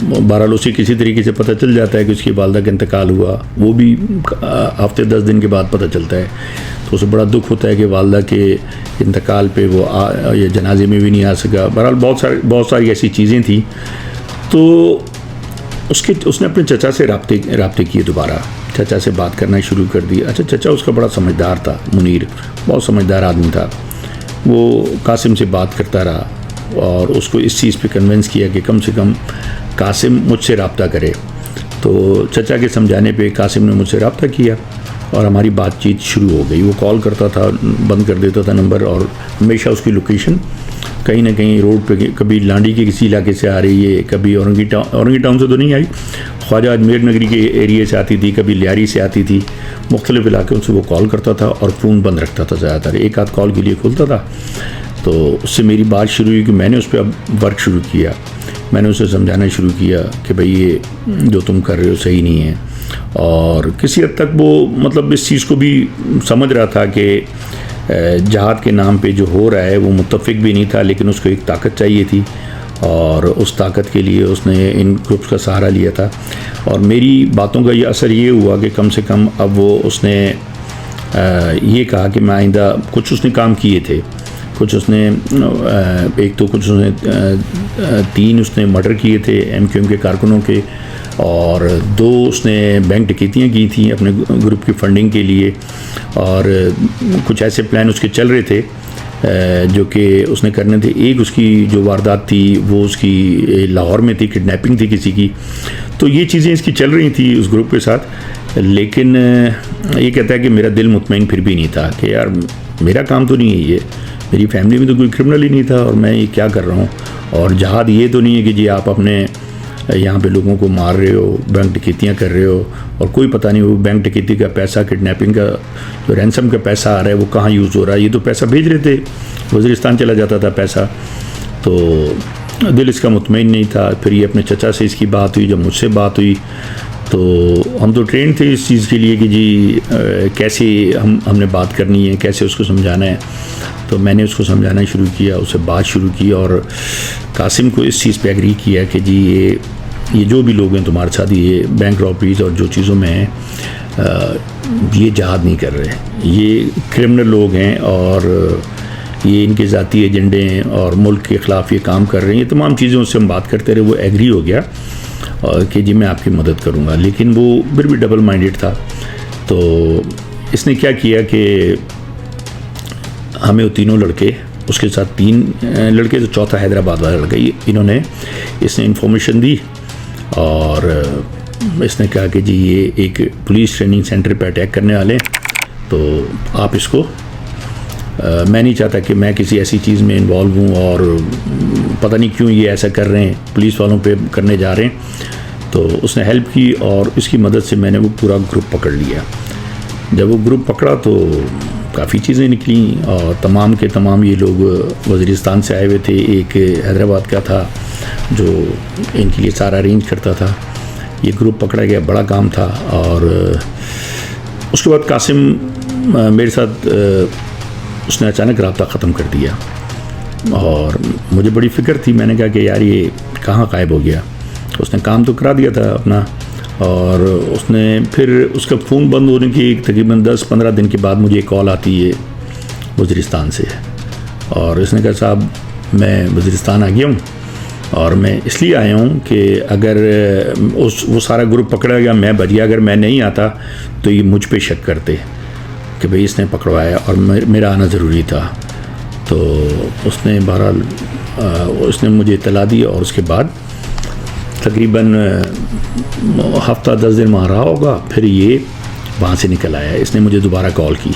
बहरहाल उसे किसी तरीके से पता चल जाता है कि उसकी वालदा का इंतकाल हुआ। वो भी हफ्ते 10 दिन के बाद पता चलता है। तो उसे बड़ा दुख होता है कि वालदा के इंतकाल पे वो ये जनाजे में भी नहीं आ सका। बहरहाल बहुत सारी ऐसी चीज़ें थी। तो उसने अपने चचा से राब्ते किए दोबारा, चचा से बात करना शुरू कर दी। अच्छा, चचा उसका बड़ा समझदार था, मुनीर बहुत समझदार आदमी था। वो कासिम से बात करता रहा और उसको इस चीज़ पे कन्विंस किया कि कम से कम कासिम मुझसे राब्ता करे। तो चचा के समझाने पे कासिम ने मुझसे राब्ता किया और हमारी बातचीत शुरू हो गई। वो कॉल करता था, बंद कर देता था नंबर, और हमेशा उसकी लोकेशन कहीं ना कहीं रोड पे, कभी लांडी के किसी इलाके से आ रही है, कभी औरंगी टाउन से तो नहीं आई, ख्वाजा अजमेर नगरी के एरिए से आती थी, कभी लियारी से आती थी। मुख्तलिफ़ इलाकों से वो कॉल करता था और फ़ोन बंद रखता था ज़्यादातर, एक आध कॉल के लिए खुलता था। तो उससे मेरी बात शुरू हुई कि मैंने उस पर अब वर्क शुरू किया। मैंने उसे समझाना शुरू किया कि भाई ये जो तुम कर रहे हो सही नहीं है। और किसी हद तक वो मतलब इस चीज़ को भी समझ रहा था कि जहाद के नाम पे जो हो रहा है वो मुत्तफ़िक भी नहीं था, लेकिन उसको एक ताकत चाहिए थी, और उस ताकत के लिए उसने इन ग्रुप्स का सहारा लिया था। और मेरी बातों का ये असर ये हुआ कि कम से कम अब वो उसने ये कहा कि मैं आइंदा, कुछ उसने काम किए थे, कुछ उसने एक तो कुछ उसने 3 उसने मर्डर किए थे MQM के कारकुनों के, और 2 उसने बैंक डकैतियाँ की थी अपने ग्रुप की फंडिंग के लिए। और कुछ ऐसे प्लान उसके चल रहे थे जो कि उसने करने थे। एक उसकी जो वारदात थी वो उसकी लाहौर में थी, किडनैपिंग थी किसी की। तो ये चीज़ें इसकी चल रही थी उस ग्रुप के साथ। लेकिन ये कहता है कि मेरा दिल मुतमईन फिर भी नहीं था कि यार मेरा काम तो नहीं है ये, मेरी फैमिली में तो कोई क्रिमिनल ही नहीं था, और मैं ये क्या कर रहा हूँ। और जहाद ये तो नहीं है कि जी आप अपने यहाँ पे लोगों को मार रहे हो, बैंक डकैतियाँ कर रहे हो, और कोई पता नहीं वो बैंक डकैती का पैसा, किडनैपिंग का जो रैंसम का पैसा आ रहा है वो कहाँ यूज़ हो रहा है। ये तो पैसा भेज रहे थे, वज़ीरिस्तान चला जाता था पैसा। तो दिल इसका मुतमईन नहीं था। फिर ये अपने चचा से इसकी बात हुई, जब मुझसे बात हुई तो हम तो ट्रेन थे इस चीज़ के लिए कि जी कैसे हमने बात करनी है, कैसे उसको समझाना है। तो मैंने उसको समझाना शुरू किया, उससे बात शुरू की, और कासिम को इस चीज़ पे एग्री किया कि जी ये जो भी लोग हैं तुम्हारे साथ, ये बैंक रॉबरीज और जो चीज़ों में हैं, ये जहाद नहीं कर रहे, ये क्रिमिनल लोग हैं, और ये इनके ज़ाती एजेंडे हैं और मुल्क के ख़िलाफ़ ये काम कर रहे हैं। ये तमाम चीज़ें उससे हम बात करते रहे। वो एग्री हो गया और कि जी मैं आपकी मदद करूँगा, लेकिन वो फिर भी डबल माइंडेड था। तो इसने क्या किया कि हमें वो तीनों लड़के, उसके साथ 3 लड़के, तो चौथा हैदराबाद वाला लड़का, इसने इन्फॉर्मेशन दी, और इसने कहा कि जी ये एक पुलिस ट्रेनिंग सेंटर पे अटैक करने वाले हैं, तो आप इसको मैं नहीं चाहता कि मैं किसी ऐसी चीज़ में इन्वॉल्व हूँ, और पता नहीं क्यों ये ऐसा कर रहे हैं, पुलिस वालों पे करने जा रहे हैं। तो उसने हेल्प की, और इसकी मदद से मैंने वो पूरा ग्रुप पकड़ लिया। जब वो ग्रुप पकड़ा तो काफ़ी चीज़ें निकली, और तमाम के तमाम ये लोग वज़ीरिस्तान से आए हुए थे। एक हैदराबाद का था जो इनके लिए सारा अरेंज करता था। ये ग्रुप पकड़ा गया, बड़ा काम था। और उसके बाद कासिम मेरे साथ उसने अचानक राब्ता ख़त्म कर दिया, और मुझे बड़ी फ़िक्र थी। मैंने कहा कि यार ये कहाँ गायब हो गया। उसने काम तो करा दिया था अपना, और उसने फिर उसका फ़ोन बंद होने की तकरीबन 10-15 दिन के बाद मुझे एक कॉल आती है वज़ीरिस्तान से, और उसने कहा साहब मैं वज़ीरिस्तान आ गया हूँ, और मैं इसलिए आया हूँ कि अगर वो सारा ग्रुप पकड़ा गया, मैं बच गया, अगर मैं नहीं आता तो ये मुझ पे शक करते कि भाई इसने पकड़वाया, और मेरा आना ज़रूरी था। तो उसने बहरहाल उसने मुझे इत्तला दी, और उसके बाद तकरीबन हफ्ता 10 दिन वहाँ रहा होगा। फिर ये वहाँ से निकल आया। इसने मुझे दोबारा कॉल की,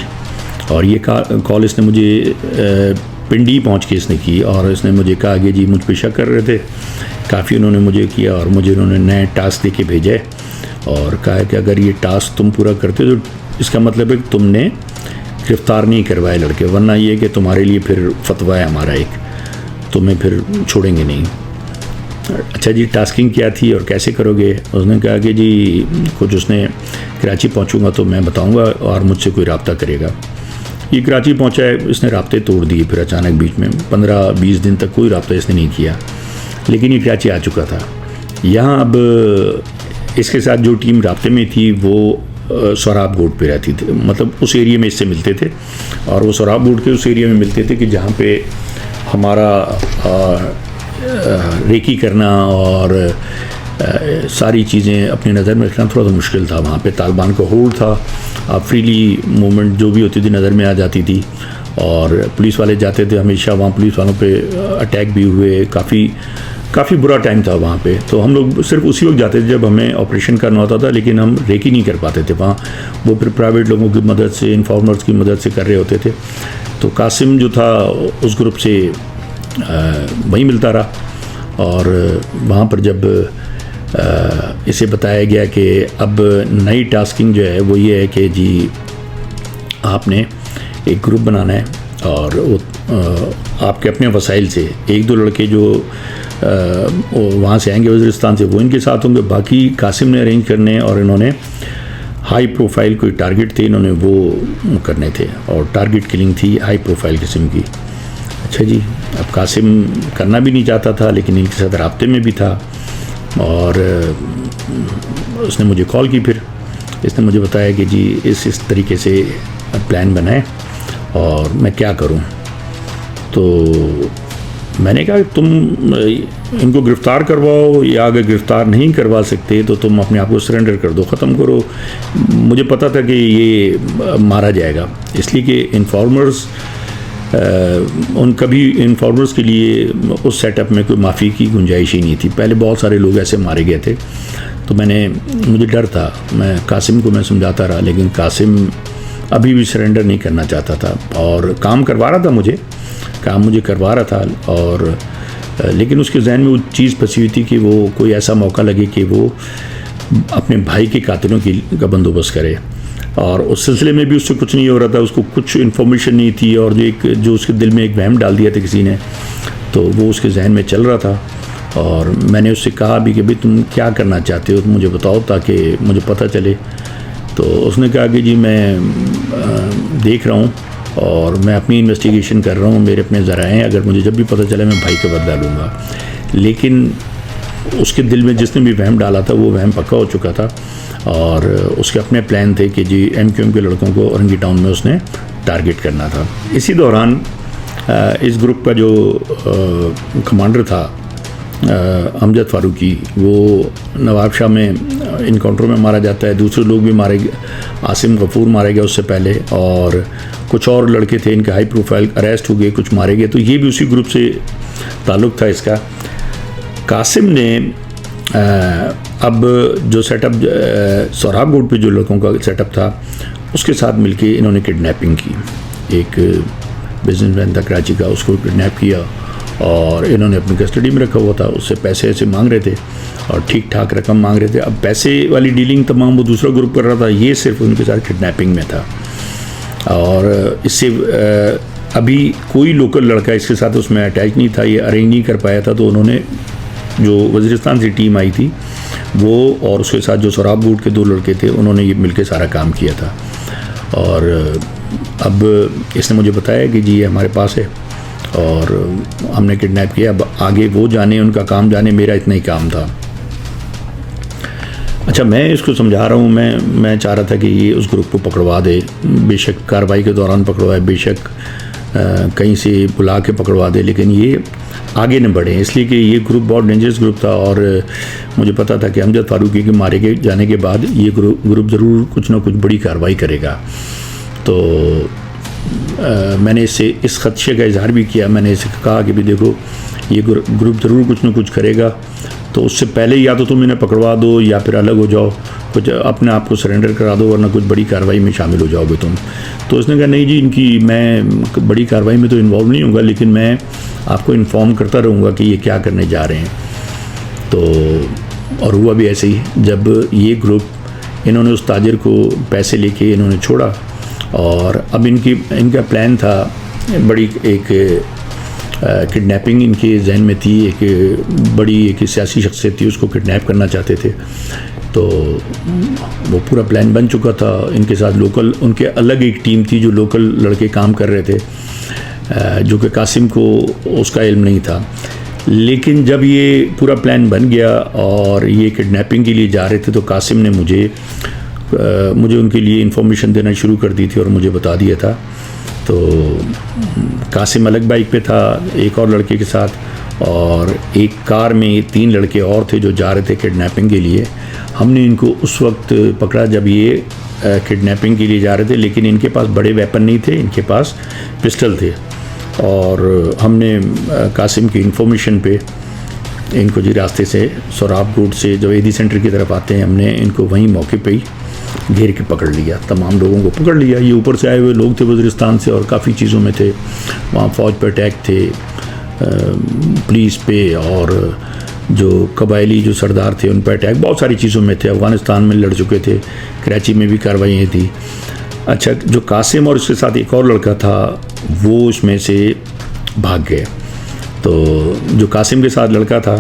और ये कॉल इसने मुझे पिंडी पहुँच के इसने की, और इसने मुझे कहा कि जी मुझ पे शक कर रहे थे काफ़ी, उन्होंने मुझे किया, और मुझे उन्होंने नए टास्क दे के भेजे, और कहा कि अगर ये टास्क तुम पूरा करते हो तो इसका मतलब है कि तुमने गिरफ़्तार नहीं करवाए लड़के, वरना ये कि तुम्हारे लिए फिर फतवा है हमारा एक, तुम्हें फिर छोड़ेंगे नहीं। अच्छा जी, टास्किंग क्या थी और कैसे करोगे? उसने कहा कि जी कुछ, उसने कराची पहुंचूंगा तो मैं बताऊंगा और मुझसे कोई रब्ता करेगा। ये कराची पहुंचा है, इसने राब्ते तोड़ दिए फिर अचानक बीच में, 15-20 दिन तक कोई रब्ता इसने नहीं किया, लेकिन ये कराची आ चुका था। यहाँ अब इसके साथ जो टीम राब्ते में थी वो सोहराब रोड पे रहती थी, मतलब उस एरिया में इससे मिलते थे, और वो सोहराब रोड के उस एरिया में मिलते थे कि जहाँ पे हमारा रेकी करना और सारी चीज़ें अपनी नज़र में रखना थोड़ा सा मुश्किल था। वहाँ पे तालिबान का होल्ड था, फ्रीली मूवमेंट जो भी होती थी नज़र में आ जाती थी, और पुलिस वाले जाते थे हमेशा वहाँ, पुलिस वालों पे अटैक भी हुए, काफ़ी बुरा टाइम था वहाँ पे। तो हम लोग सिर्फ उसी वक्त जाते थे जब हमें ऑपरेशन करना होता था, लेकिन हम रेकी नहीं कर पाते थे वहाँ, वो फिर प्राइवेट लोगों की मदद से, इन्फॉर्मर्स की मदद से कर रहे होते थे। तो कासिम जो था उस ग्रुप से वहीं मिलता रहा, और वहाँ पर जब इसे बताया गया कि अब नई टास्किंग जो है वो ये है कि जी आपने एक ग्रुप बनाना है, और वो आपके अपने वसाइल से 1-2 लड़के जो वहाँ से आएंगे वज़ीरिस्तान से, वो इनके साथ होंगे, बाकी कासिम ने अरेंज करने, और इन्होंने हाई प्रोफाइल कोई टारगेट थे इन्होंने वो करने थे, और टारगेट किलिंग थी हाई प्रोफाइल किस्म की। अच्छा जी, अब कासिम करना भी नहीं चाहता था, लेकिन इनके साथ राब्ते में भी था, और उसने मुझे कॉल की, फिर इसने मुझे बताया कि जी इस तरीके से प्लान बनाए और मैं क्या करूं। तो मैंने कहा तुम इनको गिरफ़्तार करवाओ, या अगर गिरफ़्तार नहीं करवा सकते तो तुम अपने आप को सरेंडर कर दो, ख़त्म करो। मुझे पता था कि ये मारा जाएगा, इसलिए कि इन्फॉर्मर्स कभी इन्फॉर्मर्स के लिए उस सेटअप में कोई माफ़ी की गुंजाइश ही नहीं थी। पहले बहुत सारे लोग ऐसे मारे गए थे, तो मुझे डर था। मैं कासिम को समझाता रहा, लेकिन कासिम अभी भी सरेंडर नहीं करना चाहता था, और काम करवा रहा था, काम मुझे करवा रहा था, और लेकिन उसके जहन में वो चीज़ फंसी हुई थी कि वो कोई ऐसा मौका लगे कि वो अपने भाई के कातिलों का बंदोबस्त करे, और उस सिलसिले में भी उससे कुछ नहीं हो रहा था, उसको कुछ इन्फॉर्मेशन नहीं थी, और जो उसके दिल में एक वहम डाल दिया था किसी ने, तो वो उसके जहन में चल रहा था। और मैंने उससे कहा भी कि भाई तुम क्या करना चाहते हो, मुझे बताओ ताकि मुझे पता चले। तो उसने कहा कि जी मैं देख रहा हूँ और मैं अपनी इन्वेस्टिगेशन कर रहा हूँ, मेरे अपने ज़राए हैं, अगर मुझे जब भी पता चला मैं भाई का बदला लूँगा। लेकिन उसके दिल में जिसने भी वहम डाला था वो वहम पक्का हो चुका था, और उसके अपने प्लान थे कि जी MQM के लड़कों को औरंगी टाउन में उसने टारगेट करना था। इसी दौरान इस ग्रुप का जो कमांडर था अमजद फारूकी, वो नवाब शाह में इनकाउंटर में मारा जाता है, दूसरे लोग भी मारे गए, आसिम गफूर मारा गया उससे पहले, और कुछ और लड़के थे इनके हाई प्रोफाइल अरेस्ट हो गए, कुछ मारे गए। तो ये भी उसी ग्रुप से ताल्लुक़ था इसका। कासिम ने अब जो सेटअप सोहराब रोड पे जो लड़कों का सेटअप था उसके साथ मिलके इन्होंने किडनैपिंग की। एक बिजनेसमैन था कराची का, उसको किडनैप किया और इन्होंने अपनी कस्टडी में रखा हुआ था। उससे पैसे ऐसे मांग रहे थे और ठीक ठाक रकम मांग रहे थे। अब पैसे वाली डीलिंग तमाम वो दूसरा ग्रुप कर रहा था, ये सिर्फ उनके साथ किडनैपिंग में था। और इससे अभी कोई लोकल लड़का इसके साथ उसमें अटैच नहीं था, ये अरेंज नहीं कर पाया था। तो उन्होंने जो वज़ीरिस्तान से टीम आई थी वो और उसके साथ जो सोहराब रोड के 2 लड़के थे उन्होंने ये मिलकर सारा काम किया था। और अब इसने मुझे बताया कि जी ये हमारे पास है और हमने किडनैप किया। अब आगे वो जाने, उनका काम जाने, मेरा इतना ही काम था। अच्छा, मैं इसको समझा रहा हूँ, मैं चाह रहा था कि ये उस ग्रुप को पकड़वा दे, बेशक कार्रवाई के दौरान पकड़वाए, बेशक कहीं से बुला के पकड़वा दे, लेकिन ये आगे न बढ़े, इसलिए कि ये ग्रुप बहुत डेंजरस ग्रुप था। और मुझे पता था कि अमजद फारूकी के मारे के जाने के बाद ये ग्रुप ज़रूर कुछ ना कुछ बड़ी कार्रवाई करेगा। तो मैंने इससे इस खदशे का इजहार भी किया। मैंने इसे कहा कि भी देखो ये ग्रुप ज़रूर कुछ ना कुछ करेगा, तो उससे पहले या तो तुम इन्हें पकड़वा दो या फिर अलग हो जाओ, कुछ अपने आप को सरेंडर करा दो, वरना कुछ बड़ी कार्रवाई में शामिल हो जाओगे तुम। तो उसने कहा नहीं जी, मैं बड़ी कार्रवाई में तो इन्वॉल्व नहीं होऊंगा, लेकिन मैं आपको इन्फॉर्म करता रहूँगा कि ये क्या करने जा रहे हैं। तो और हुआ भी ऐसे ही। जब ये ग्रुप, इन्होंने उस ताजिर को पैसे लेके इन्होंने छोड़ा और अब इनका प्लान था, बड़ी एक किडनैपिंग इनके जहन में थी, एक सियासी शख्सियत थी, उसको किडनैप करना चाहते थे। तो वो पूरा प्लान बन चुका था। इनके साथ लोकल उनके अलग एक टीम थी जो लोकल लड़के काम कर रहे थे, जो कि कासिम को उसका इल्म नहीं था। लेकिन जब ये पूरा प्लान बन गया और ये किडनैपिंग के लिए जा रहे थे तो कासिम ने मुझे उनके लिए इंफॉर्मेशन देना शुरू कर दी थी और मुझे बता दिया था। तो कासिम अलग बाइक पे था एक और लड़के के साथ, और एक कार में 3 लड़के और थे जो जा रहे थे किडनैपिंग के लिए। हमने इनको उस वक्त पकड़ा जब ये किडनैपिंग के लिए जा रहे थे, लेकिन इनके पास बड़े वेपन नहीं थे, इनके पास पिस्टल थे। और हमने कासिम की इंफॉर्मेशन पे इनको जी रास्ते से सोराब रोड से जो एदी सेंटर की तरफ आते हैं, हमने इनको वहीं मौके पे ही घेर के पकड़ लिया। तमाम लोगों को पकड़ लिया। ये ऊपर से आए हुए लोग थे वज़ीरिस्तान से और काफ़ी चीज़ों में थे। वहाँ फ़ौज पे अटैक थे, पुलिस पे, और जो कबायली जो सरदार थे उन पर अटैक, बहुत सारी चीज़ों में थे। अफ़गानिस्तान में लड़ चुके थे, कराची में भी कार्रवाइयाँ थी। अच्छा, जो कासिम और उसके साथ एक और लड़का था वो उसमें से भाग गए। तो जो कासिम के साथ लड़का था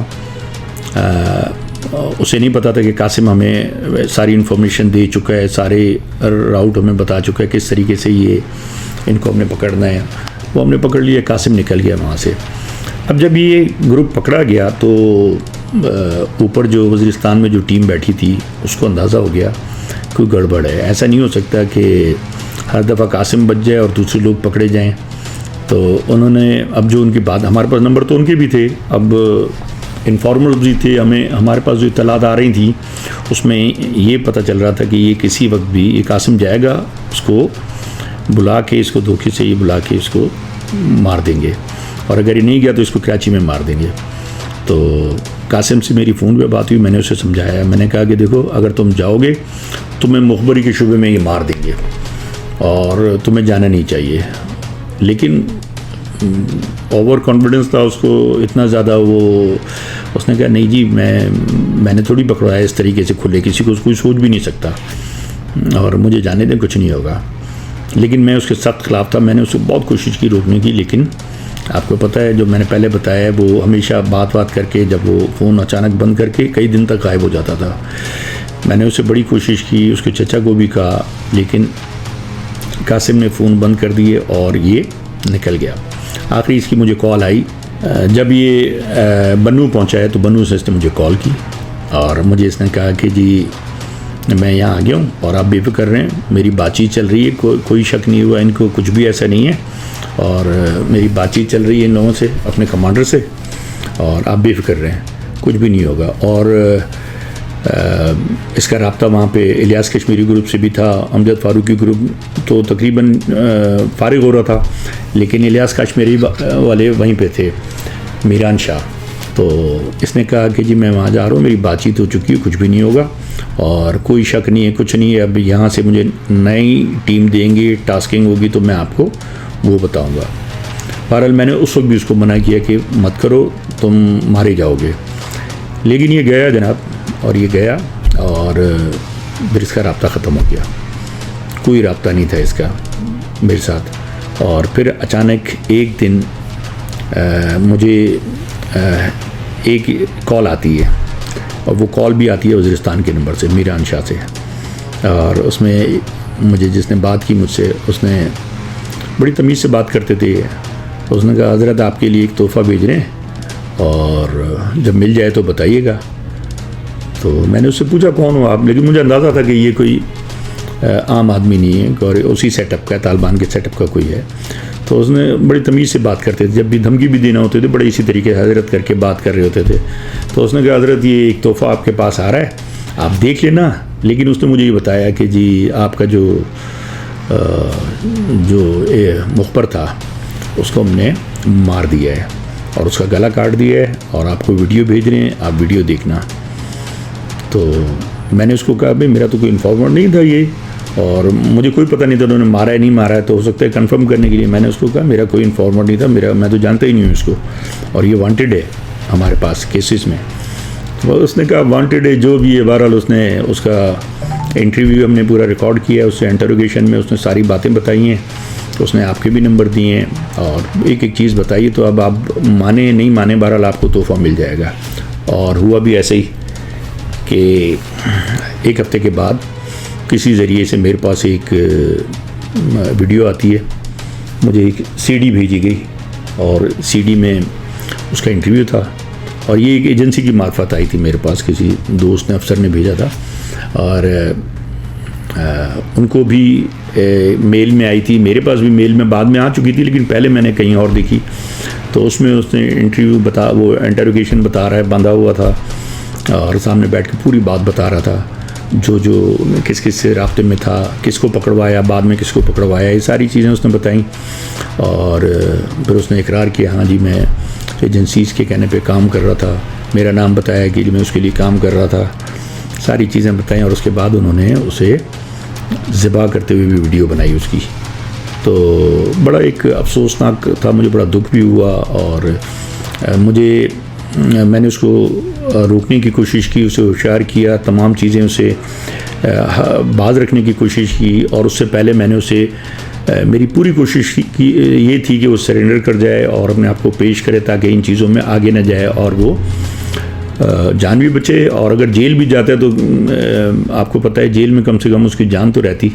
उसे नहीं पता था कि कासिम हमें सारी इन्फॉर्मेशन दे चुका है, सारे राउट हमें बता चुका है किस तरीके से ये इनको हमने पकड़ना है। वो हमने पकड़ लिया, कासिम निकल गया वहाँ से। अब जब ये ग्रुप पकड़ा गया तो ऊपर जो वज़ीरिस्तान में जो टीम बैठी थी उसको अंदाज़ा हो गया कोई गड़बड़ है। ऐसा नहीं हो सकता कि हर दफ़ा कासिम बच जाए और दूसरे लोग पकड़े जाएं। तो उन्होंने अब जो उनकी बात, हमारे पास नंबर तो उनके भी थे, अब इन्फॉर्मल भी थे, हमारे पास जो इत्तलात आ रही थी उसमें ये पता चल रहा था कि ये किसी वक्त भी ये कासिम जाएगा, उसको बुला के, इसको धोखे से ये बुला के इसको मार देंगे, और अगर ये नहीं गया तो इसको कराची में मार देंगे। तो कासिम से मेरी फ़ोन पे बात हुई, मैंने उसे समझाया, मैंने कहा कि देखो अगर तुम जाओगे तुम्हें मुखबरी के शुबे में ये मार देंगे और तुम्हें जाना नहीं चाहिए। लेकिन ओवर कॉन्फिडेंस था उसको इतना ज़्यादा, उसने कहा नहीं जी मैंने थोड़ी पकड़वाया इस तरीके से खुले, किसी को कोई सोच भी नहीं सकता, और मुझे जाने दें, कुछ नहीं होगा। लेकिन मैं उसके सख्त ख़िलाफ़ था। मैंने उसको बहुत कोशिश की रोकने की, लेकिन आपको पता है जो मैंने पहले बताया है, वो हमेशा बात करके जब वो फ़ोन अचानक बंद करके कई दिन तक गायब हो जाता था। मैंने उससे बड़ी कोशिश की, उसके चचा को भी कहा, लेकिन कासिम ने फ़ोन बंद कर दिए और ये निकल गया। आखिरी इसकी मुझे कॉल आई जब ये बन्नू पहुंचा है, तो बन्नू से इसने मुझे कॉल की और मुझे इसने कहा कि जी मैं यहाँ आ गया हूँ और आप बेफिक्र रहें, मेरी बातचीत चल रही है, कोई शक नहीं हुआ इनको, कुछ भी ऐसा नहीं है, और मेरी बातचीत चल रही है इन लोगों से, अपने कमांडर से, और आप बेफिक्र रहें, कुछ भी नहीं होगा। और इसका राब्ता वहाँ पे इलियास कश्मीरी ग्रुप से भी था। अमजद फारूकी ग्रुप तो तकरीबन फारिग हो रहा था, लेकिन इलियास कश्मीरी वाले वहीं पे थे, मीरान शाह। तो इसने कहा कि जी मैं वहाँ जा रहा हूँ, मेरी बातचीत हो चुकी है, कुछ भी नहीं होगा और कोई शक नहीं है, कुछ नहीं है। अब यहाँ से मुझे नई टीम देंगे, टास्किंग होगी तो मैं आपको वो बताऊँगा। बहरहाल मैंने उस वक्त भी उसको मना किया कि मत करो, तुम मारे जाओगे। लेकिन ये गया जनाब, और ये गया और फिर इसका राब्ता ख़त्म हो गया, कोई राब्ता नहीं था इसका मेरे साथ। और फिर अचानक एक दिन मुझे एक कॉल आती है, और वो कॉल भी आती है वज़ीरिस्तान के नंबर से, मीरान शाह से, और उसमें मुझे जिसने बात की मुझसे, उसने बड़ी तमीज़ से बात करते थे। उसने कहा हज़रत आपके लिए एक तोहफ़ा भेज रहे हैं और जब मिल जाए तो बताइएगा। तो मैंने उससे पूछा कौन हो आप, लेकिन मुझे अंदाज़ा था कि ये कोई आम आदमी नहीं है और उसी सेटअप का, तालिबान के सेटअप का कोई है। तो उसने बड़ी तमीज़ से बात करते थे, जब भी धमकी भी देना होते थे बड़े इसी तरीके से हज़रत करके बात कर रहे होते थे। तो उसने कहा हज़रत ये एक तोहफ़ा आपके पास आ रहा है, आप देख लेना। लेकिन उसने मुझे ये बताया कि जी आपका जो मुखबर था उसको हमने मार दिया है और उसका गला काट दिया है, और आपको वीडियो भेज रहे हैं, आप वीडियो देखना। तो मैंने उसको कहा भाई मेरा तो कोई इन्फॉर्मर नहीं था ये, और मुझे कोई पता नहीं था उन्होंने मारा है नहीं मारा है, तो हो सकता है कंफर्म करने के लिए मैंने उसको कहा मेरा कोई इन्फॉर्मर नहीं था, मैं तो जानता ही नहीं हूँ इसको, और ये वांटेड है हमारे पास केसेस में। तो उसने कहा वांटेड है जो भी है, बहरहाल उसने उसका इंटरव्यू हमने पूरा रिकॉर्ड किया, उससे इंटरोगेशन में उसने सारी बातें बताई हैं, उसने आपके भी नंबर दिए हैं और एक एक चीज़ बताई। तो अब आप माने नहीं माने, बहरहाल आपको तोहफ़ा मिल जाएगा। और हुआ भी ऐसे ही कि एक हफ़्ते के बाद किसी ज़रिए से मेरे पास एक वीडियो आती है, मुझे एक सीडी भेजी गई और सीडी में उसका इंटरव्यू था। और ये एक एजेंसी की मार्फत आई थी मेरे पास, किसी दोस्त ने, अफसर ने भेजा था और उनको भी मेल में आई थी, मेरे पास भी मेल में बाद में आ चुकी थी, लेकिन पहले मैंने कहीं और देखी। तो उसमें उसने इंटरव्यू वो इंटरोगेशन बता रहा है, बांधा हुआ था और सामने बैठ के पूरी बात बता रहा था, जो किस किस से राब्ते में था, किसको पकड़वाया, बाद में किसको पकड़वाया, ये सारी चीज़ें उसने बताई। और फिर उसने इकरार किया, हाँ जी मैं एजेंसीज़ के कहने पे काम कर रहा था, मेरा नाम बताया कि मैं उसके लिए काम कर रहा था, सारी चीज़ें बताई। और उसके बाद उन्होंने उसे ज़िबा करते हुए भी वीडियो बनाई उसकी। तो बड़ा एक अफसोसनाक था, मुझे बड़ा दुख भी हुआ और मैंने उसको रोकने की कोशिश की, उसे होशियार किया, तमाम चीज़ें उसे बाज रखने की कोशिश की। और उससे पहले मैंने उसे मेरी पूरी कोशिश की ये थी कि वो सरेंडर कर जाए और अपने आप को पेश करे, ताकि इन चीज़ों में आगे न जाए और वो जान भी बचे। और अगर जेल भी जाता है तो आपको पता है जेल में कम से कम उसकी जान तो रहती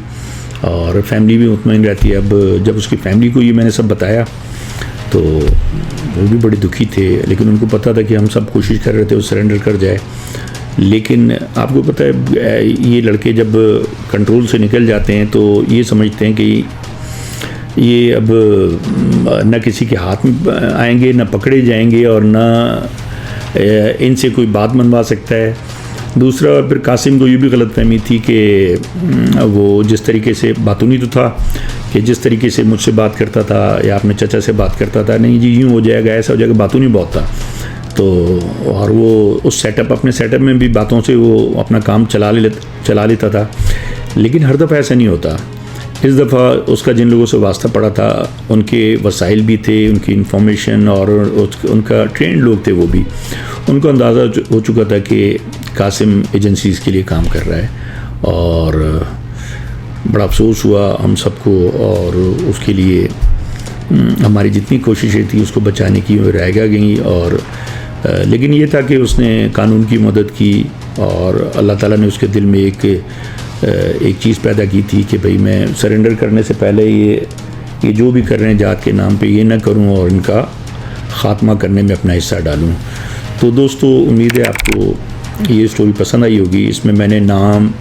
और फैमिली भी मुतमईन रहती है। अब जब उसकी फैमिली को ये मैंने सब बताया तो वो भी बड़े दुखी थे, लेकिन उनको पता था कि हम सब कोशिश कर रहे थे वो सरेंडर कर जाए। लेकिन आपको पता है ये लड़के जब कंट्रोल से निकल जाते हैं तो ये समझते हैं कि ये अब न किसी के हाथ में आएंगे, न पकड़े जाएंगे और न इनसे कोई बात मनवा सकता है। दूसरा, फिर कासिम को ये भी गलतफहमी थी कि वो जिस तरीके से बातूनी तो था कि जिस तरीके से मुझसे बात करता था या अपने चचा से बात करता था, नहीं जी यूँ हो जाएगा, ऐसा हो जाएगा, बातूनी बहुत था। तो और वो उस अपने सेटअप में भी बातों से वो अपना काम चला लेता था। लेकिन हर दफ़ा ऐसा नहीं होता। इस दफ़ा उसका जिन लोगों से वास्ता पड़ा था उनके वसाइल भी थे, उनकी इंफॉर्मेशन और उनका ट्रेंड लोग थे, वो भी उनको अंदाज़ा हो चुका था कि कासिम एजेंसीज़ के लिए काम कर रहा है। और बड़ा अफसोस हुआ हम सबको और उसके लिए हमारी जितनी कोशिशें थी उसको बचाने की वो रह गई। और लेकिन ये था कि उसने कानून की मदद की और अल्लाह ताला ने उसके दिल में एक चीज़ पैदा की थी कि भाई मैं सरेंडर करने से पहले ये जो भी कर रहे हैं जात के नाम पे ये ना करूं और इनका ख़ात्मा करने में अपना हिस्सा डालूं। तो दोस्तों, उम्मीद है आपको ये स्टोरी पसंद आई होगी। इसमें मैंने नाम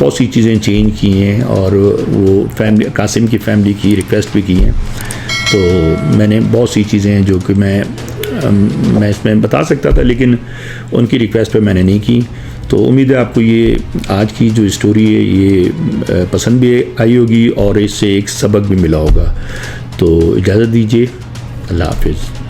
बहुत सी चीज़ें चेंज की हैं और वो कासिम की फैमिली की रिक्वेस्ट भी की हैं। तो मैंने बहुत सी चीज़ें हैं जो कि मैं इसमें बता सकता था, लेकिन उनकी रिक्वेस्ट पे मैंने नहीं की। तो उम्मीद है आपको ये आज की जो स्टोरी है ये पसंद भी आई होगी और इससे एक सबक भी मिला होगा। तो इजाज़त दीजिए, अल्लाह हाफिज़।